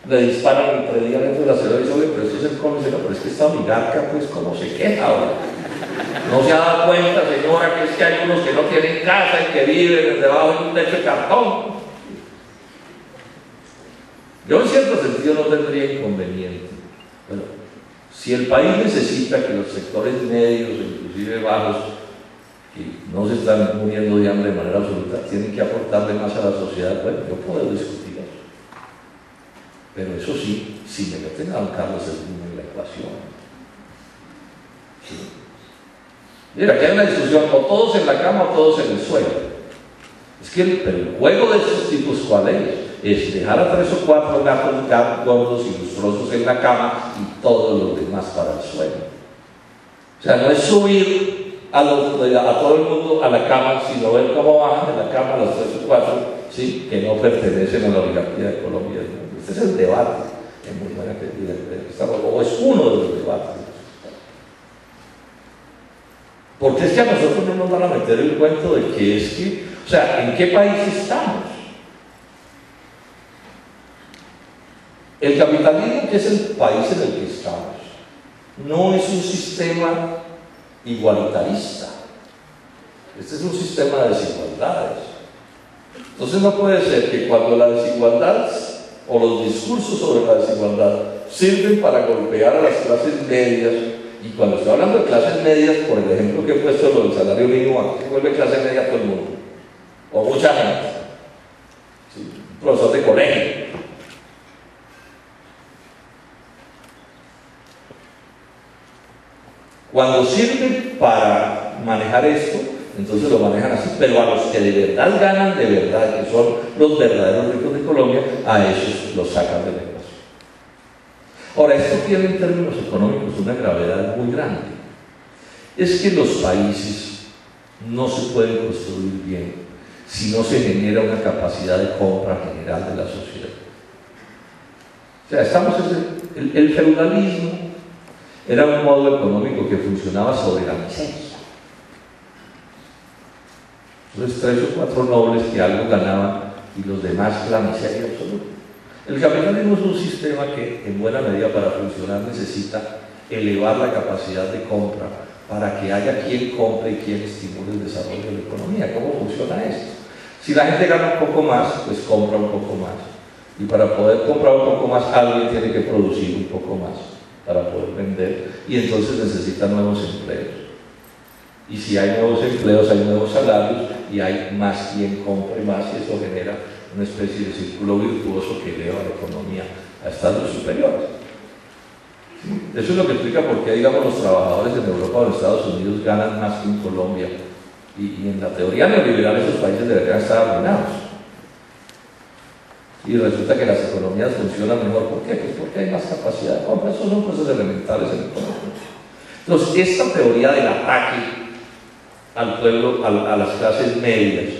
Le disparan el predial, entonces la señora dice, oye, pero esto es el comisario, pero es que esta oligarca, pues, ¿cómo se queja ahora? No se ha dado cuenta, señora, que es que hay unos que no tienen casa y que viven debajo de un techo de cartón. Yo en cierto sentido no tendría inconveniente. Bueno, si el país necesita que los sectores medios, inclusive bajos, que no se están muriendo de hambre de manera absoluta, tienen que aportarle más a la sociedad, bueno, yo puedo discutir eso. Pero eso sí, si me meten a don Carlos Slim en la ecuación. ¿Sí? Mira, aquí hay una discusión, o todos en la cama o todos en el suelo. Es que el juego de estos tipos, ¿cuál es dejar a 3 o 4 gatos gordos y lustrosos en la cama y todos los demás para el suelo. O sea, no es subir a todo el mundo a la cama, sino ver cómo bajan de la cama los 3 o 4, ¿sí?, que no pertenecen a la oligarquía de Colombia. Este es el debate, en muy buena o es uno de los debates. Porque es que a nosotros no nos van a meter el cuento de que es que, o sea, ¿en qué país estamos? El capitalismo, que es el país en el que estamos, no es un sistema igualitarista. Este es un sistema de desigualdades. Entonces no puede ser que cuando la desigualdad o los discursos sobre la desigualdad sirven para golpear a las clases medias, y cuando estoy hablando de clases medias, por el ejemplo que he puesto lo del salario mínimo, ¿qué vuelve clase media a todo el mundo? O mucha gente. ¿Sí? Un profesor de colegio. Cuando sirve para manejar esto, entonces lo manejan así, pero a los que de verdad ganan, de verdad, que son los verdaderos ricos de Colombia, a esos los sacan de negocio. Ahora, esto tiene en términos económicos una gravedad muy grande. Es que los países no se pueden construir bien si no se genera una capacidad de compra general de la sociedad. O sea, estamos en el feudalismo era un modo económico que funcionaba sobre la miseria. Entonces 3 o 4 nobles que algo ganaban y los demás la miseria absoluta. El capitalismo es un sistema que en buena medida para funcionar necesita elevar la capacidad de compra para que haya quien compre y quien estimule el desarrollo de la economía. ¿Cómo funciona esto? Si la gente gana un poco más, pues compra un poco más. Y para poder comprar un poco más, alguien tiene que producir un poco más para poder vender, y entonces necesita nuevos empleos. Y si hay nuevos empleos, hay nuevos salarios, y hay más quien compre más, y eso genera una especie de círculo virtuoso que eleva la economía a estadios superiores. ¿Sí? Eso es lo que explica por qué, digamos, los trabajadores en Europa o en Estados Unidos ganan más que en Colombia, y en la teoría neoliberal esos países deberían estar arruinados. y resulta que las economías funcionan mejor. ¿Por qué? Pues porque hay más capacidad de compra. Esos son cosas elementales en economía. Entonces, esta teoría del ataque al pueblo, a las clases medias,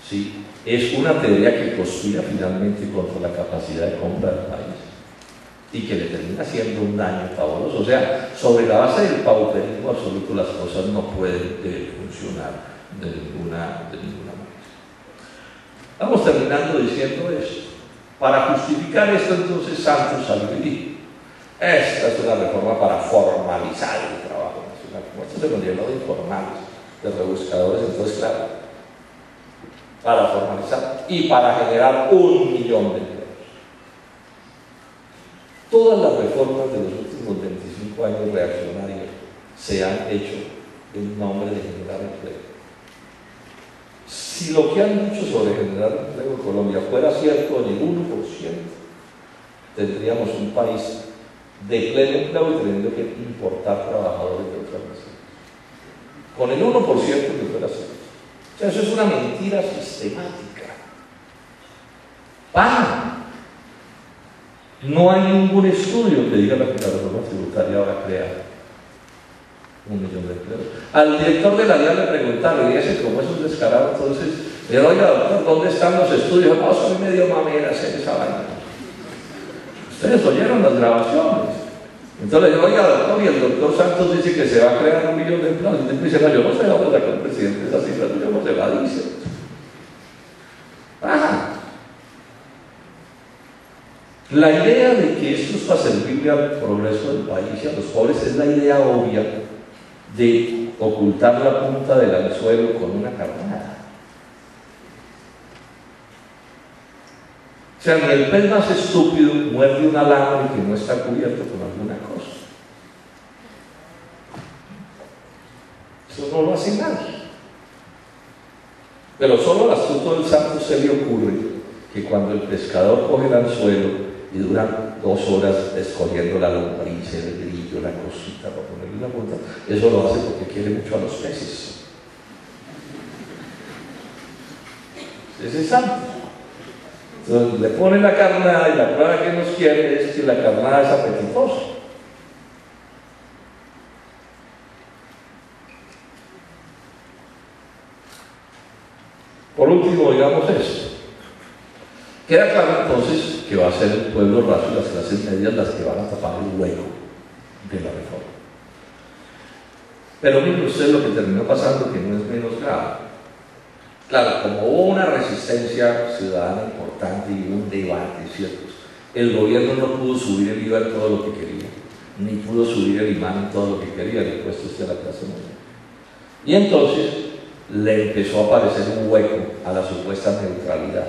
¿sí?, es una teoría que conspira finalmente contra la capacidad de compra del país y que le termina haciendo un daño pavoroso. O sea, sobre la base del pauperismo absoluto las cosas no pueden funcionar de ninguna manera. Vamos terminando diciendo esto. Para justificar esto, entonces Santos salió y dijo: esta es una reforma para formalizar el trabajo nacional. Como esto se nos llenó de informales, de rebuscadores, entonces claro, para formalizar y para generar 1 millón de empleos. Todas las reformas de los últimos 25 años reaccionarias se han hecho en nombre de generar empleo. Si lo que han dicho sobre generar empleo en Colombia fuera cierto en el 1%, tendríamos un país de pleno empleo y teniendo que importar trabajadores de otras naciones. Con el 1% que fuera cierto. O sea, eso es una mentira sistemática. No hay ningún estudio que diga que la reforma tributaria va a crear 1 millón de empleos. Al director de la DIAN le preguntaron, y ese, como es un descarado, entonces le digo: oiga, doctor, ¿dónde están los estudios? No, soy medio mamera hacer esa vaina. Ustedes oyeron las grabaciones. Entonces le digo: oiga, doctor, y el doctor Santos dice que se va a crear 1 millón de empleos. Y usted me dice: no, yo no sé dónde sacó el presidente esa cifra, yo no se la dice. La idea de que esto es para servirle al progreso del país y a los pobres es la idea obvia de ocultar la punta del anzuelo con una carnada. O sea, ni el pez más estúpido muerde un alambre que no está cubierto con alguna cosa. Eso no lo hace nadie. Pero solo al astuto del Santos se le ocurre que cuando el pescador coge el anzuelo y duran 2 horas escogiendo la lombriz, el grillo, la cosita para ponerle una punta, eso lo hace porque quiere mucho a los peces. Ese es Santos. Entonces le pone la carnada y la prueba que nos quiere es que la carnada es apetitosa. Por último, digamos esto. Queda claro entonces que va a ser el pueblo raso y las clases medias las que van a tapar el hueco de la reforma. Pero miren ustedes lo que terminó pasando, que no es menos grave. Claro, como hubo una resistencia ciudadana importante y un debate, ¿cierto?, el gobierno no pudo subir el IVA en todo lo que quería, ni pudo subir el IMAN en todo lo que quería, el impuesto a la clase media. Y entonces le empezó a aparecer un hueco a la supuesta neutralidad.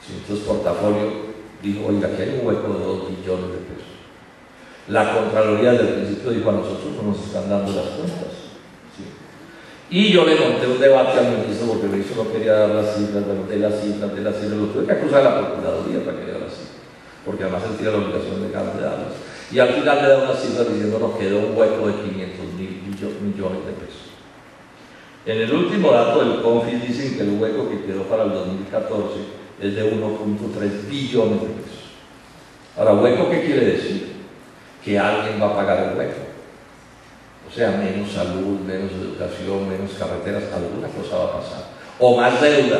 Entonces Portafolio dijo: oiga, aquí hay un hueco de 2 billones de pesos. La Contraloría desde el principio dijo: a nosotros no nos están dando las cuentas. ¿Sí? Y yo le monté un debate al ministro porque el ministro no quería dar las cifras, de las cifras, lo tuve que acusar a la Procuraduría para que diera las cifras, porque además él tiene la obligación legal de darlas. Y al final le da unas cifras diciendo: nos quedó un hueco de 500.000 millones de pesos. En el último dato del CONFIS dicen que el hueco que quedó para el 2014 es de 1.3 billones de pesos. Ahora, ¿hueco qué quiere decir? Que alguien va a pagar el hueco. O sea, menos salud, menos educación, menos carreteras, alguna cosa va a pasar. O más deuda,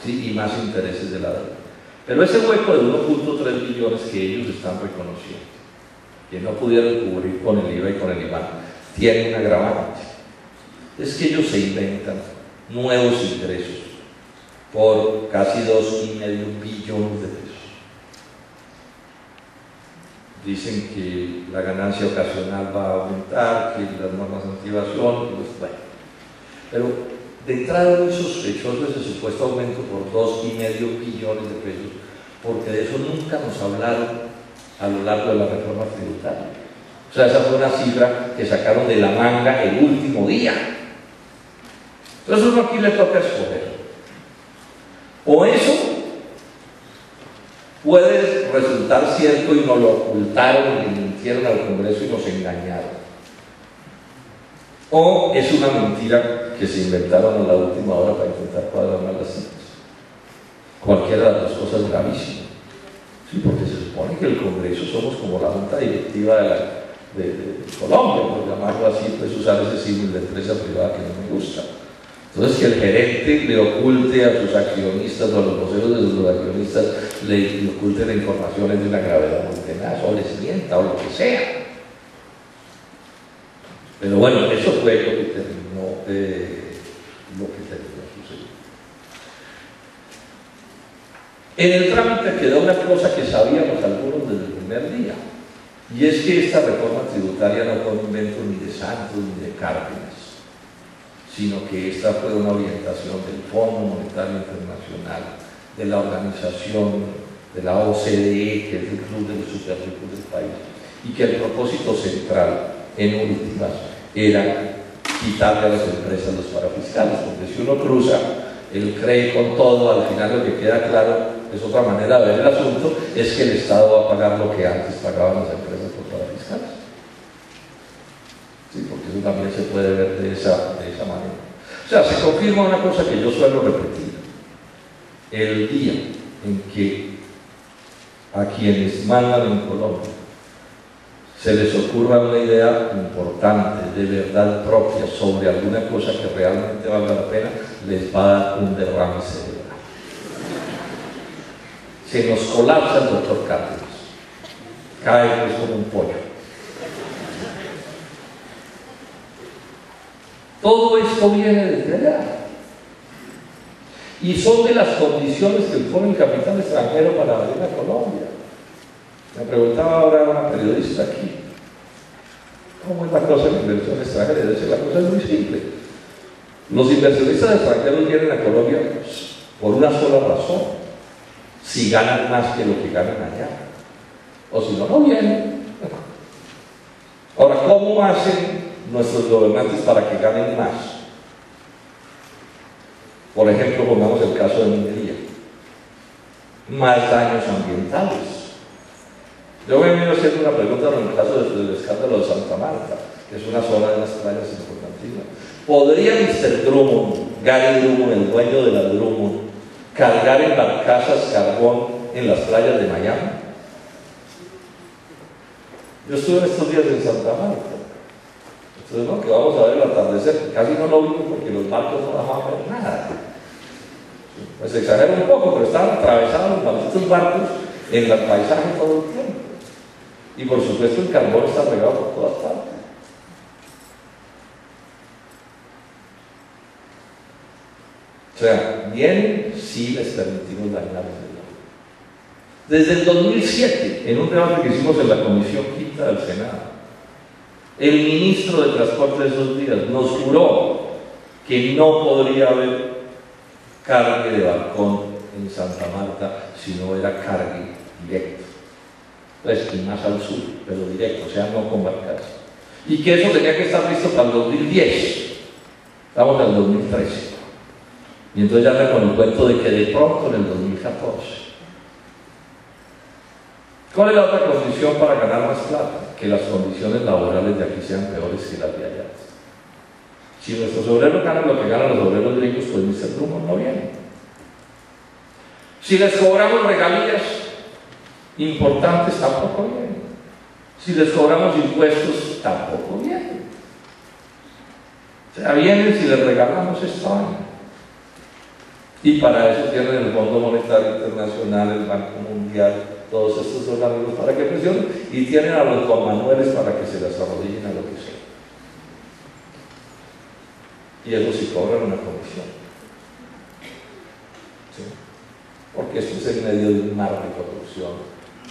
¿sí?, y más intereses de la deuda. Pero ese hueco de 1.3 billones que ellos están reconociendo, que no pudieron cubrir con el IVA y con el IVAN, tiene un agravante. Es que ellos se inventan nuevos ingresos por casi 2,5 billones de pesos. Dicen que la ganancia ocasional va a aumentar, que las normas anti-evasión, pues, bueno. Pero de entrada muy sospechoso ese supuesto aumento por 2,5 billones de pesos, porque de eso nunca nos hablaron a lo largo de la reforma tributaria. O sea, esa fue una cifra que sacaron de la manga el último día. Entonces uno aquí le toca escoger. O eso puede resultar cierto y nos lo ocultaron y mintieron al Congreso y nos engañaron. O es una mentira que se inventaron a la última hora para intentar cuadrar más las cifras. Cualquiera de las dos cosas es gravísimo. Sí, porque se supone que el Congreso somos como la junta directiva de Colombia, por llamarlo así, pues usar ese símbolo de empresa privada que no me gusta. Entonces, que el gerente le oculte a sus accionistas o a los voceros de sus accionistas le oculte la información es de una gravedad muy tenaz, o les mienta, o lo que sea. Pero bueno, eso fue lo que terminó sucediendo. En el trámite quedó una cosa que sabíamos algunos desde el primer día, y es que esta reforma tributaria no fue un invento ni de Santos ni de Cárdenas, sino que esta fue una orientación del Fondo Monetario Internacional, de la organización de la OCDE, que es el club de los superricos del país, y que el propósito central, en últimas, era quitarle a las empresas los parafiscales, porque si uno cruza el cree con todo, al final lo que queda claro es otra manera de ver el asunto, es que el Estado va a pagar lo que antes pagaban las empresas por parafiscales. Sí, porque eso también se puede ver de esa manera. O sea, se confirma una cosa que yo suelo repetir: el día en que a quienes mandan en Colombia se les ocurra una idea importante, de verdad propia, sobre alguna cosa que realmente valga la pena, les va a dar un derrame cerebral. Se nos colapsa el doctor Cárdenas, cae pues como un pollo. Todo esto viene desde allá. Y son de las condiciones que pone el capital extranjero para venir a Colombia. Me preguntaba ahora una periodista aquí, ¿cómo es la cosa de la inversión extranjera? Es decir, la cosa es muy simple. Los inversionistas extranjeros vienen a Colombia por una sola razón: si ganan más que lo que ganan allá, o si no, no vienen. Ahora, ¿cómo hacen nuestros gobernantes para que ganen más? Por ejemplo, pongamos el caso de minería: más daños ambientales. Yo me venido haciendo una pregunta en el caso del escándalo de Santa Marta, que es una zona de las playas importantísimas. ¿Podría Mr. Drummond, Gary Drummond, el dueño de la Drummond, cargar en barcazas carbón en las playas de Miami? Yo estuve en estos días en Santa Marta. Entonces, no, que vamos a ver el atardecer, casi no lo vimos porque los barcos no dejaban ver nada. Pues se exagera un poco, pero estaban atravesados los malditos barcos en el paisaje todo el tiempo. Y por supuesto el carbón está regado por todas partes. O sea, vienen si les permitimos dañar el Desde el 2007, en un debate que hicimos en la Comisión Quinta del Senado, el ministro de Transporte de esos días nos juró que no podría haber cargue de balcón en Santa Marta si no era cargue directo. Pues, y más al sur, pero directo, o sea, no con barcazas. Y que eso tenía que estar listo para el 2010. Estamos en el 2013. Y entonces ya me con el cuento de que de pronto en el 2014. ¿Cuál es la otra condición para ganar más plata? Que las condiciones laborales de aquí sean peores que las de allá. Si nuestros obreros ganan lo que ganan los obreros gringos, pues Mr. Drummond no viene. Si les cobramos regalías importantes, tampoco vienen. Si les cobramos impuestos, tampoco vienen. O sea, vienen si les regalamos esta vaina. Y para eso tienen el Fondo Monetario Internacional, el Banco Mundial, todos estos organismos para que presionen, y tienen a los Juan Manueles para que se les arrodillen a lo que sea. Y ellos sí cobran una comisión. ¿Sí? Porque esto es en medio de un mar de corrupción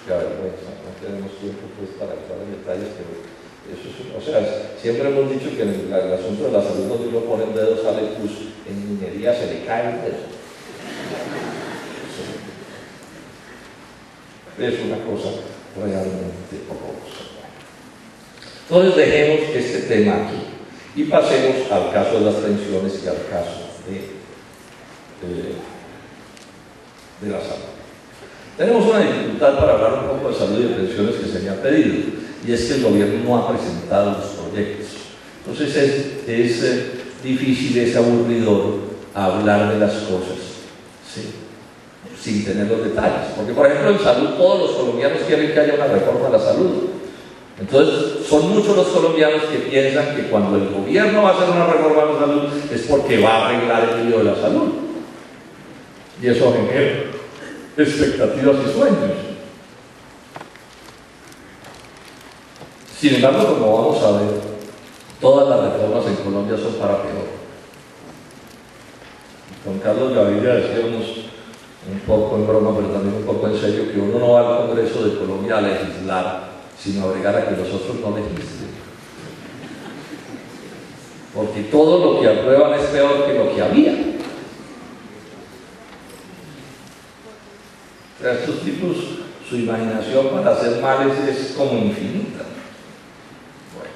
que avergüenza. No tenemos tiempo pues para entrar en detalles, pero eso es, o sea, siempre hemos dicho que en el asunto de la salud, donde uno pone un dedo sale pus, en minería se le cae el dedo. Es una cosa realmente horrorosa. Entonces dejemos este tema aquí y pasemos al caso de las pensiones y al caso de la salud. Tenemos una dificultad para hablar un poco de salud y de pensiones que se me ha pedido, y es que el gobierno no ha presentado los proyectos. Entonces es difícil, es aburridor hablar de las cosas, ¿sí? sin tener los detalles. Porque, por ejemplo, en salud todos los colombianos quieren que haya una reforma a la salud. Entonces, son muchos los colombianos que piensan que cuando el gobierno va a hacer una reforma a la salud es porque va a arreglar el lío de la salud. Y eso genera expectativas y sueños. Sin embargo, como vamos a ver, todas las reformas en Colombia son para peor. Con Carlos Gaviria decíamos, un poco en broma, pero también un poco en serio, que uno no va al Congreso de Colombia a legislar, sino a obligar a que los otros no legislen. Porque todo lo que aprueban es peor que lo que había. O sea, estos tipos, su imaginación para hacer males es como infinita. Bueno,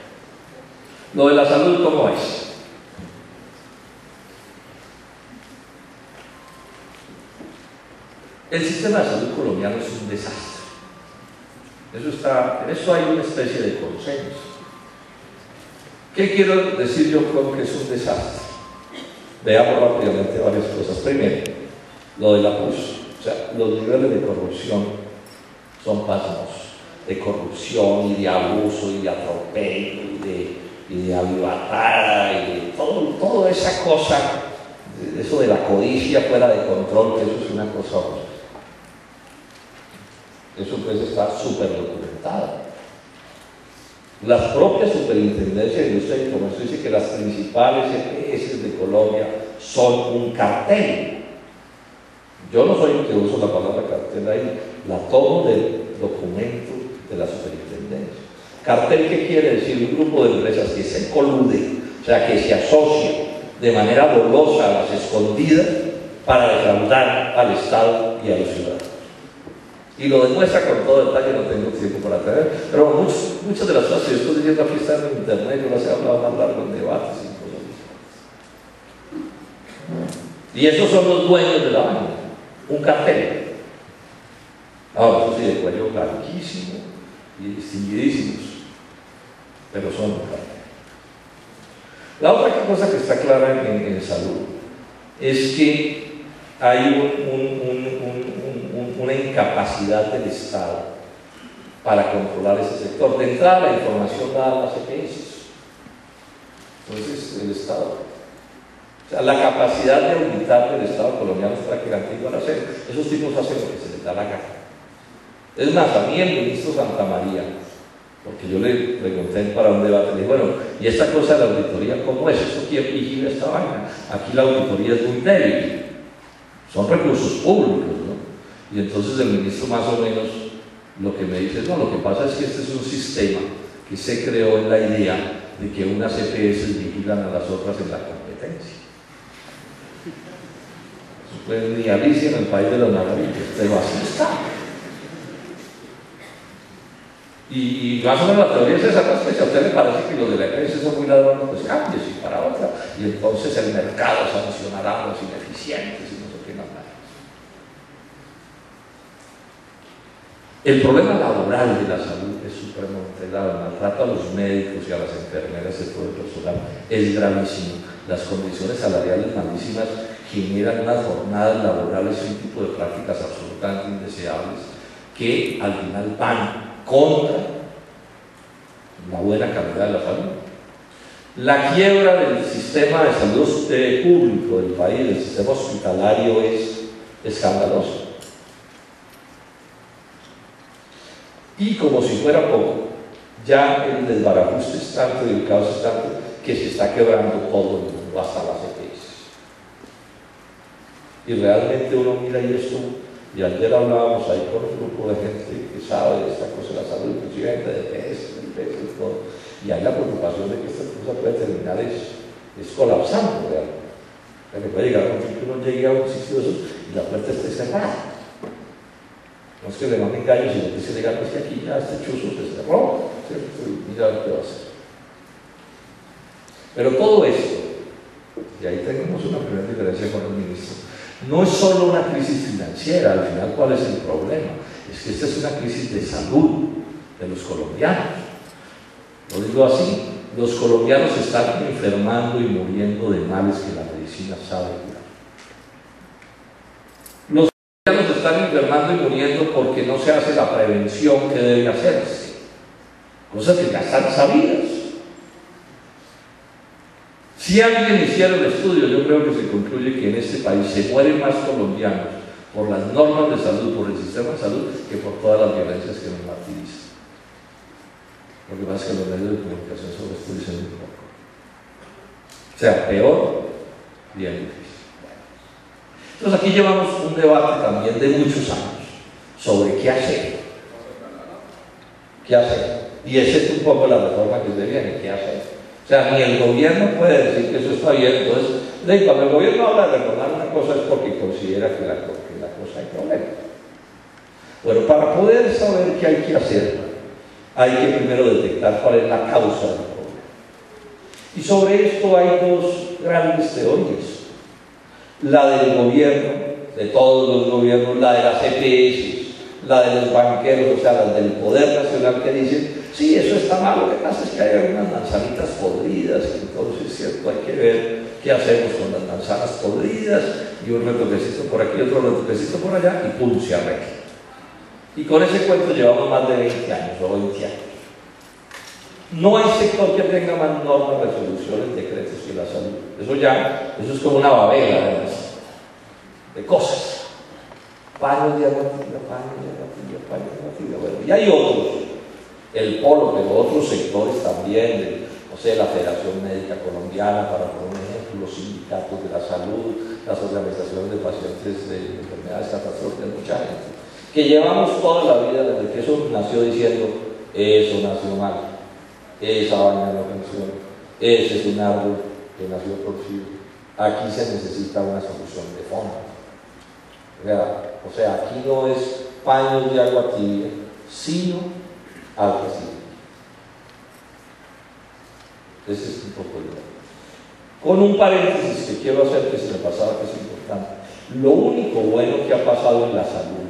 lo de la salud, ¿cómo es? El sistema de salud colombiano es un desastre. En eso hay una especie de consenso. ¿Qué quiero decir yo con que es un desastre? Veamos rápidamente varias cosas. Primero, lo del abuso. O sea, los niveles de corrupción son pasmosos. De corrupción y de abuso y de atropello y de avivatada y de toda esa cosa, eso de la codicia fuera de control, que eso es una cosa horrible. Eso pues está súper documentado. Las propias superintendencias de Industria y Comercio dicen que las principales EPS de Colombia son un cartel. Yo no soy el que uso la palabra cartel ahí, la tomo del documento de la superintendencia. Cartel, ¿qué quiere decir? Un grupo de empresas que se colude, o sea, que se asocia de manera dolosa a las escondidas para defraudar al Estado y a los ciudadanos. Y lo demuestra con todo detalle, no tengo tiempo para traer, pero muchas de las cosas que yo estoy diciendo aquí están en internet, yo las he hablado más largo en debates y cosas así. Y esos son los dueños de la vaina, un cartel. Ahora, eso sí, de cuello larguísimo y distinguidísimos, pero son un cartel. La otra cosa que está clara en salud es que hay una incapacidad del Estado para controlar ese sector. De entrada, la información dada a las EPS. Entonces, el Estado. O sea, la capacidad de auditar del Estado colombiano es prácticamente igual a cero. Esos tipos hacen lo que se les da la gana. Es más, a mí el ministro Santamaría, porque yo le pregunté para un debate, le dije, bueno, ¿y esta cosa de la auditoría cómo es? ¿Esto quién vigila esta vaina? Aquí la auditoría es muy débil. Son recursos públicos, ¿no? Y entonces el ministro más o menos lo que me dice, no, lo que pasa es que este es un sistema que se creó en la idea de que unas EPS vigilan a las otras en la competencia. Eso fue ni Alicia en el País de las Maravillas, pero así está. Y más o menos la teoría es esa, ¿no? Si a usted le parece que los de la EPS son muy ladrones, pues cambies y para otra. Y entonces el mercado sancionará a los ineficientes y no sé qué más. El problema laboral de la salud es supremamente grave. El maltrato a los médicos y a las enfermeras y todo el personal es gravísimo. Las condiciones salariales malísimas generan unas jornadas laborales y un tipo de prácticas absolutamente indeseables que al final van contra la buena calidad de la salud. La quiebra del sistema de salud público del país, del sistema hospitalario, es escandaloso. Y como si fuera poco, ya el desbarajuste es tanto y el caos es tanto que se está quebrando todo el mundo, hasta las EPS. Y realmente uno mira y esto. Y ayer hablábamos ahí con un grupo de gente que sabe de esta cosa de la salud, inclusive gente de EPS y todo, y hay la preocupación de que esta cosa puede terminar es colapsando realmente. Que puede llegar a un sitio que uno llegue a un sitio de esos y la puerta esté cerrada. No es que le manden gallos, sino que se le diga, pues que aquí ya este chuzo se cerró, ¿cierto? Y mira lo que va a hacer. Pero todo esto, y ahí tenemos una primera diferencia con el ministro, no es solo una crisis financiera. Al final, ¿cuál es el problema? Es que esta es una crisis de salud de los colombianos. Lo digo así, los colombianos se están enfermando y muriendo de males que la medicina sabe curar. Los colombianos enfermando y muriendo porque no se hace la prevención que debe hacerse. Cosas que ya están sabidas. Si alguien hiciera el estudio, yo creo que se concluye que en este país se mueren más colombianos por las normas de salud, por el sistema de salud, que por todas las violencias que nos martirizan. Lo que pasa es que los medios de comunicación sobre esto dicen muy poco. O sea, peor, bien difícil. Entonces aquí llevamos un debate también de muchos años sobre qué hacer. ¿Qué hacer? Y esa es un poco la reforma que se viene, ¿qué hacer? O sea, ni el gobierno puede decir que eso está bien. Entonces, cuando el gobierno habla de reformar una cosa es porque considera que la cosa hay problema. Bueno, para poder saber qué hay que hacer, hay que primero detectar cuál es la causa del problema. Y sobre esto hay dos grandes teorías. La del gobierno, de todos los gobiernos, la de las EPS, la de los banqueros, o sea, la del poder nacional, que dicen, sí, eso está mal, lo que pasa es que hay algunas manzanitas podridas, y entonces, cierto, hay que ver qué hacemos con las manzanas podridas, y un retoquecito por aquí, otro retoquecito por allá, y pum, se arregla. Y con ese cuento llevamos más de 20 años, o 20 años. No hay sector que tenga más normas, resoluciones, decretos que la salud. Eso es como una babela, además, de cosas. Paños de agua tibia, paños de agua tibia, paños de agua tibia. Bueno, y hay otros, el polo, pero otros sectores también, o sea, la Federación Médica Colombiana, para poner un ejemplo, los sindicatos de la salud, las organizaciones de pacientes de enfermedades catastróficas, mucha gente, que llevamos toda la vida desde que eso nació diciendo, eso nació mal, esa vaina no funciona, ese es un árbol que nació torcido, aquí se necesita una solución de fondo. O sea, aquí no es paños de agua tibia, sino alta cirugía. Ese es un poco el tema. Con un paréntesis que quiero hacer, que se me pasaba, que es importante. Lo único bueno que ha pasado en la salud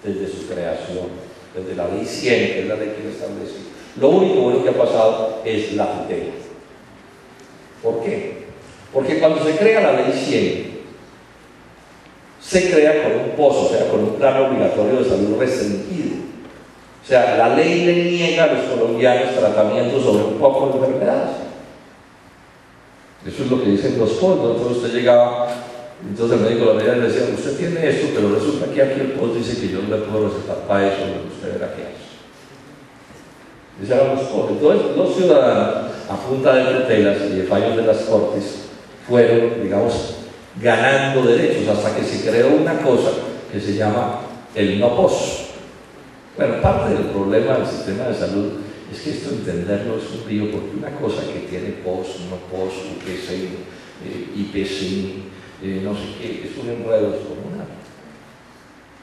desde su creación, desde la ley 100, que es la ley que lo establece, lo único bueno que ha pasado es la tutela. ¿Por qué? Porque cuando se crea la ley 100, se crea con un pozo, o sea, con un plan obligatorio de salud restringido. O sea, la ley le niega a los colombianos tratamientos sobre un poco de enfermedades. Eso es lo que dicen los POS. Entonces usted llegaba, entonces el médico de la le decía, usted tiene esto, pero resulta que aquí el POS dice que yo no le puedo recetar para eso, usted verá qué hace. Dice a los POS. Entonces los ciudadanos, a punta de tutelas y de fallos de las cortes, fueron, digamos, ganando derechos hasta que se creó una cosa que se llama el no POS. Bueno, parte del problema del sistema de salud es que esto entenderlo es un lío, porque una cosa que tiene POS, no POS, UPC, IPC, no sé qué, es un enredo descomunal.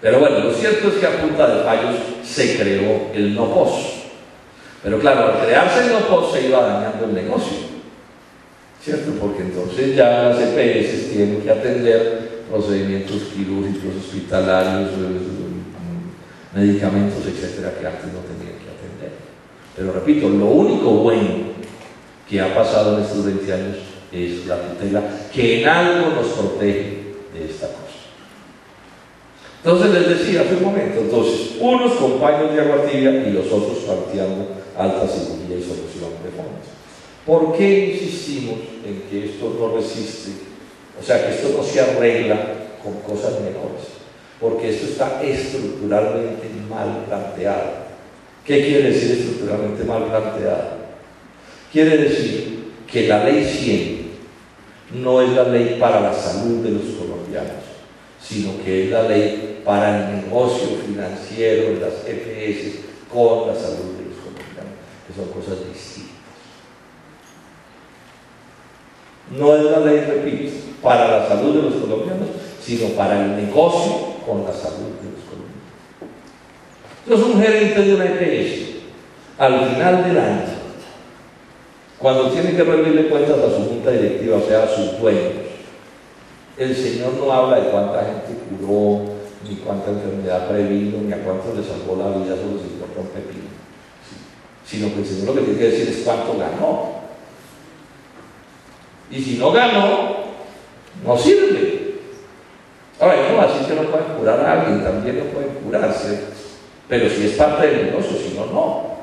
Pero bueno, lo cierto es que a punta de fallos se creó el no POS. Pero claro, al crearse el no POS se iba dañando el negocio, ¿cierto? Porque entonces ya las EPS tienen que atender procedimientos quirúrgicos, hospitalarios, medicamentos, etcétera, que antes no tenían que atender. Pero repito, lo único bueno que ha pasado en estos 20 años es la tutela, que en algo nos protege de esta cosa. Entonces les decía hace un momento, entonces, unos con paños de agua tibia y los otros planteando alta cirugía y solución de fondos. ¿Por qué insistimos en que esto no resiste? O sea, que esto no se arregla con cosas mejores. Porque esto está estructuralmente mal planteado. ¿Qué quiere decir estructuralmente mal planteado? Quiere decir que la ley 100 no es la ley para la salud de los colombianos, sino que es la ley para el negocio financiero de las EPS con la salud de los colombianos, que son cosas distintas. No es la ley, repito, para la salud de los colombianos, sino para el negocio con la salud de los colombianos. Entonces, un gerente de una EPS, al final del año, cuando tiene que rendirle cuentas a su junta directiva, o sea, a sus dueños, el señor no habla de cuánta gente curó, ni cuánta enfermedad previno, ni a cuánto le salvó la vida, solo se importa un pepino, sino que el señor lo que tiene que decir es cuánto ganó. Y si no ganó, no sirve. Ahora, yo no voy a decir que no pueden curar a alguien, también lo pueden curar, ¿cierto? Pero si es parte del negocio, si no, no.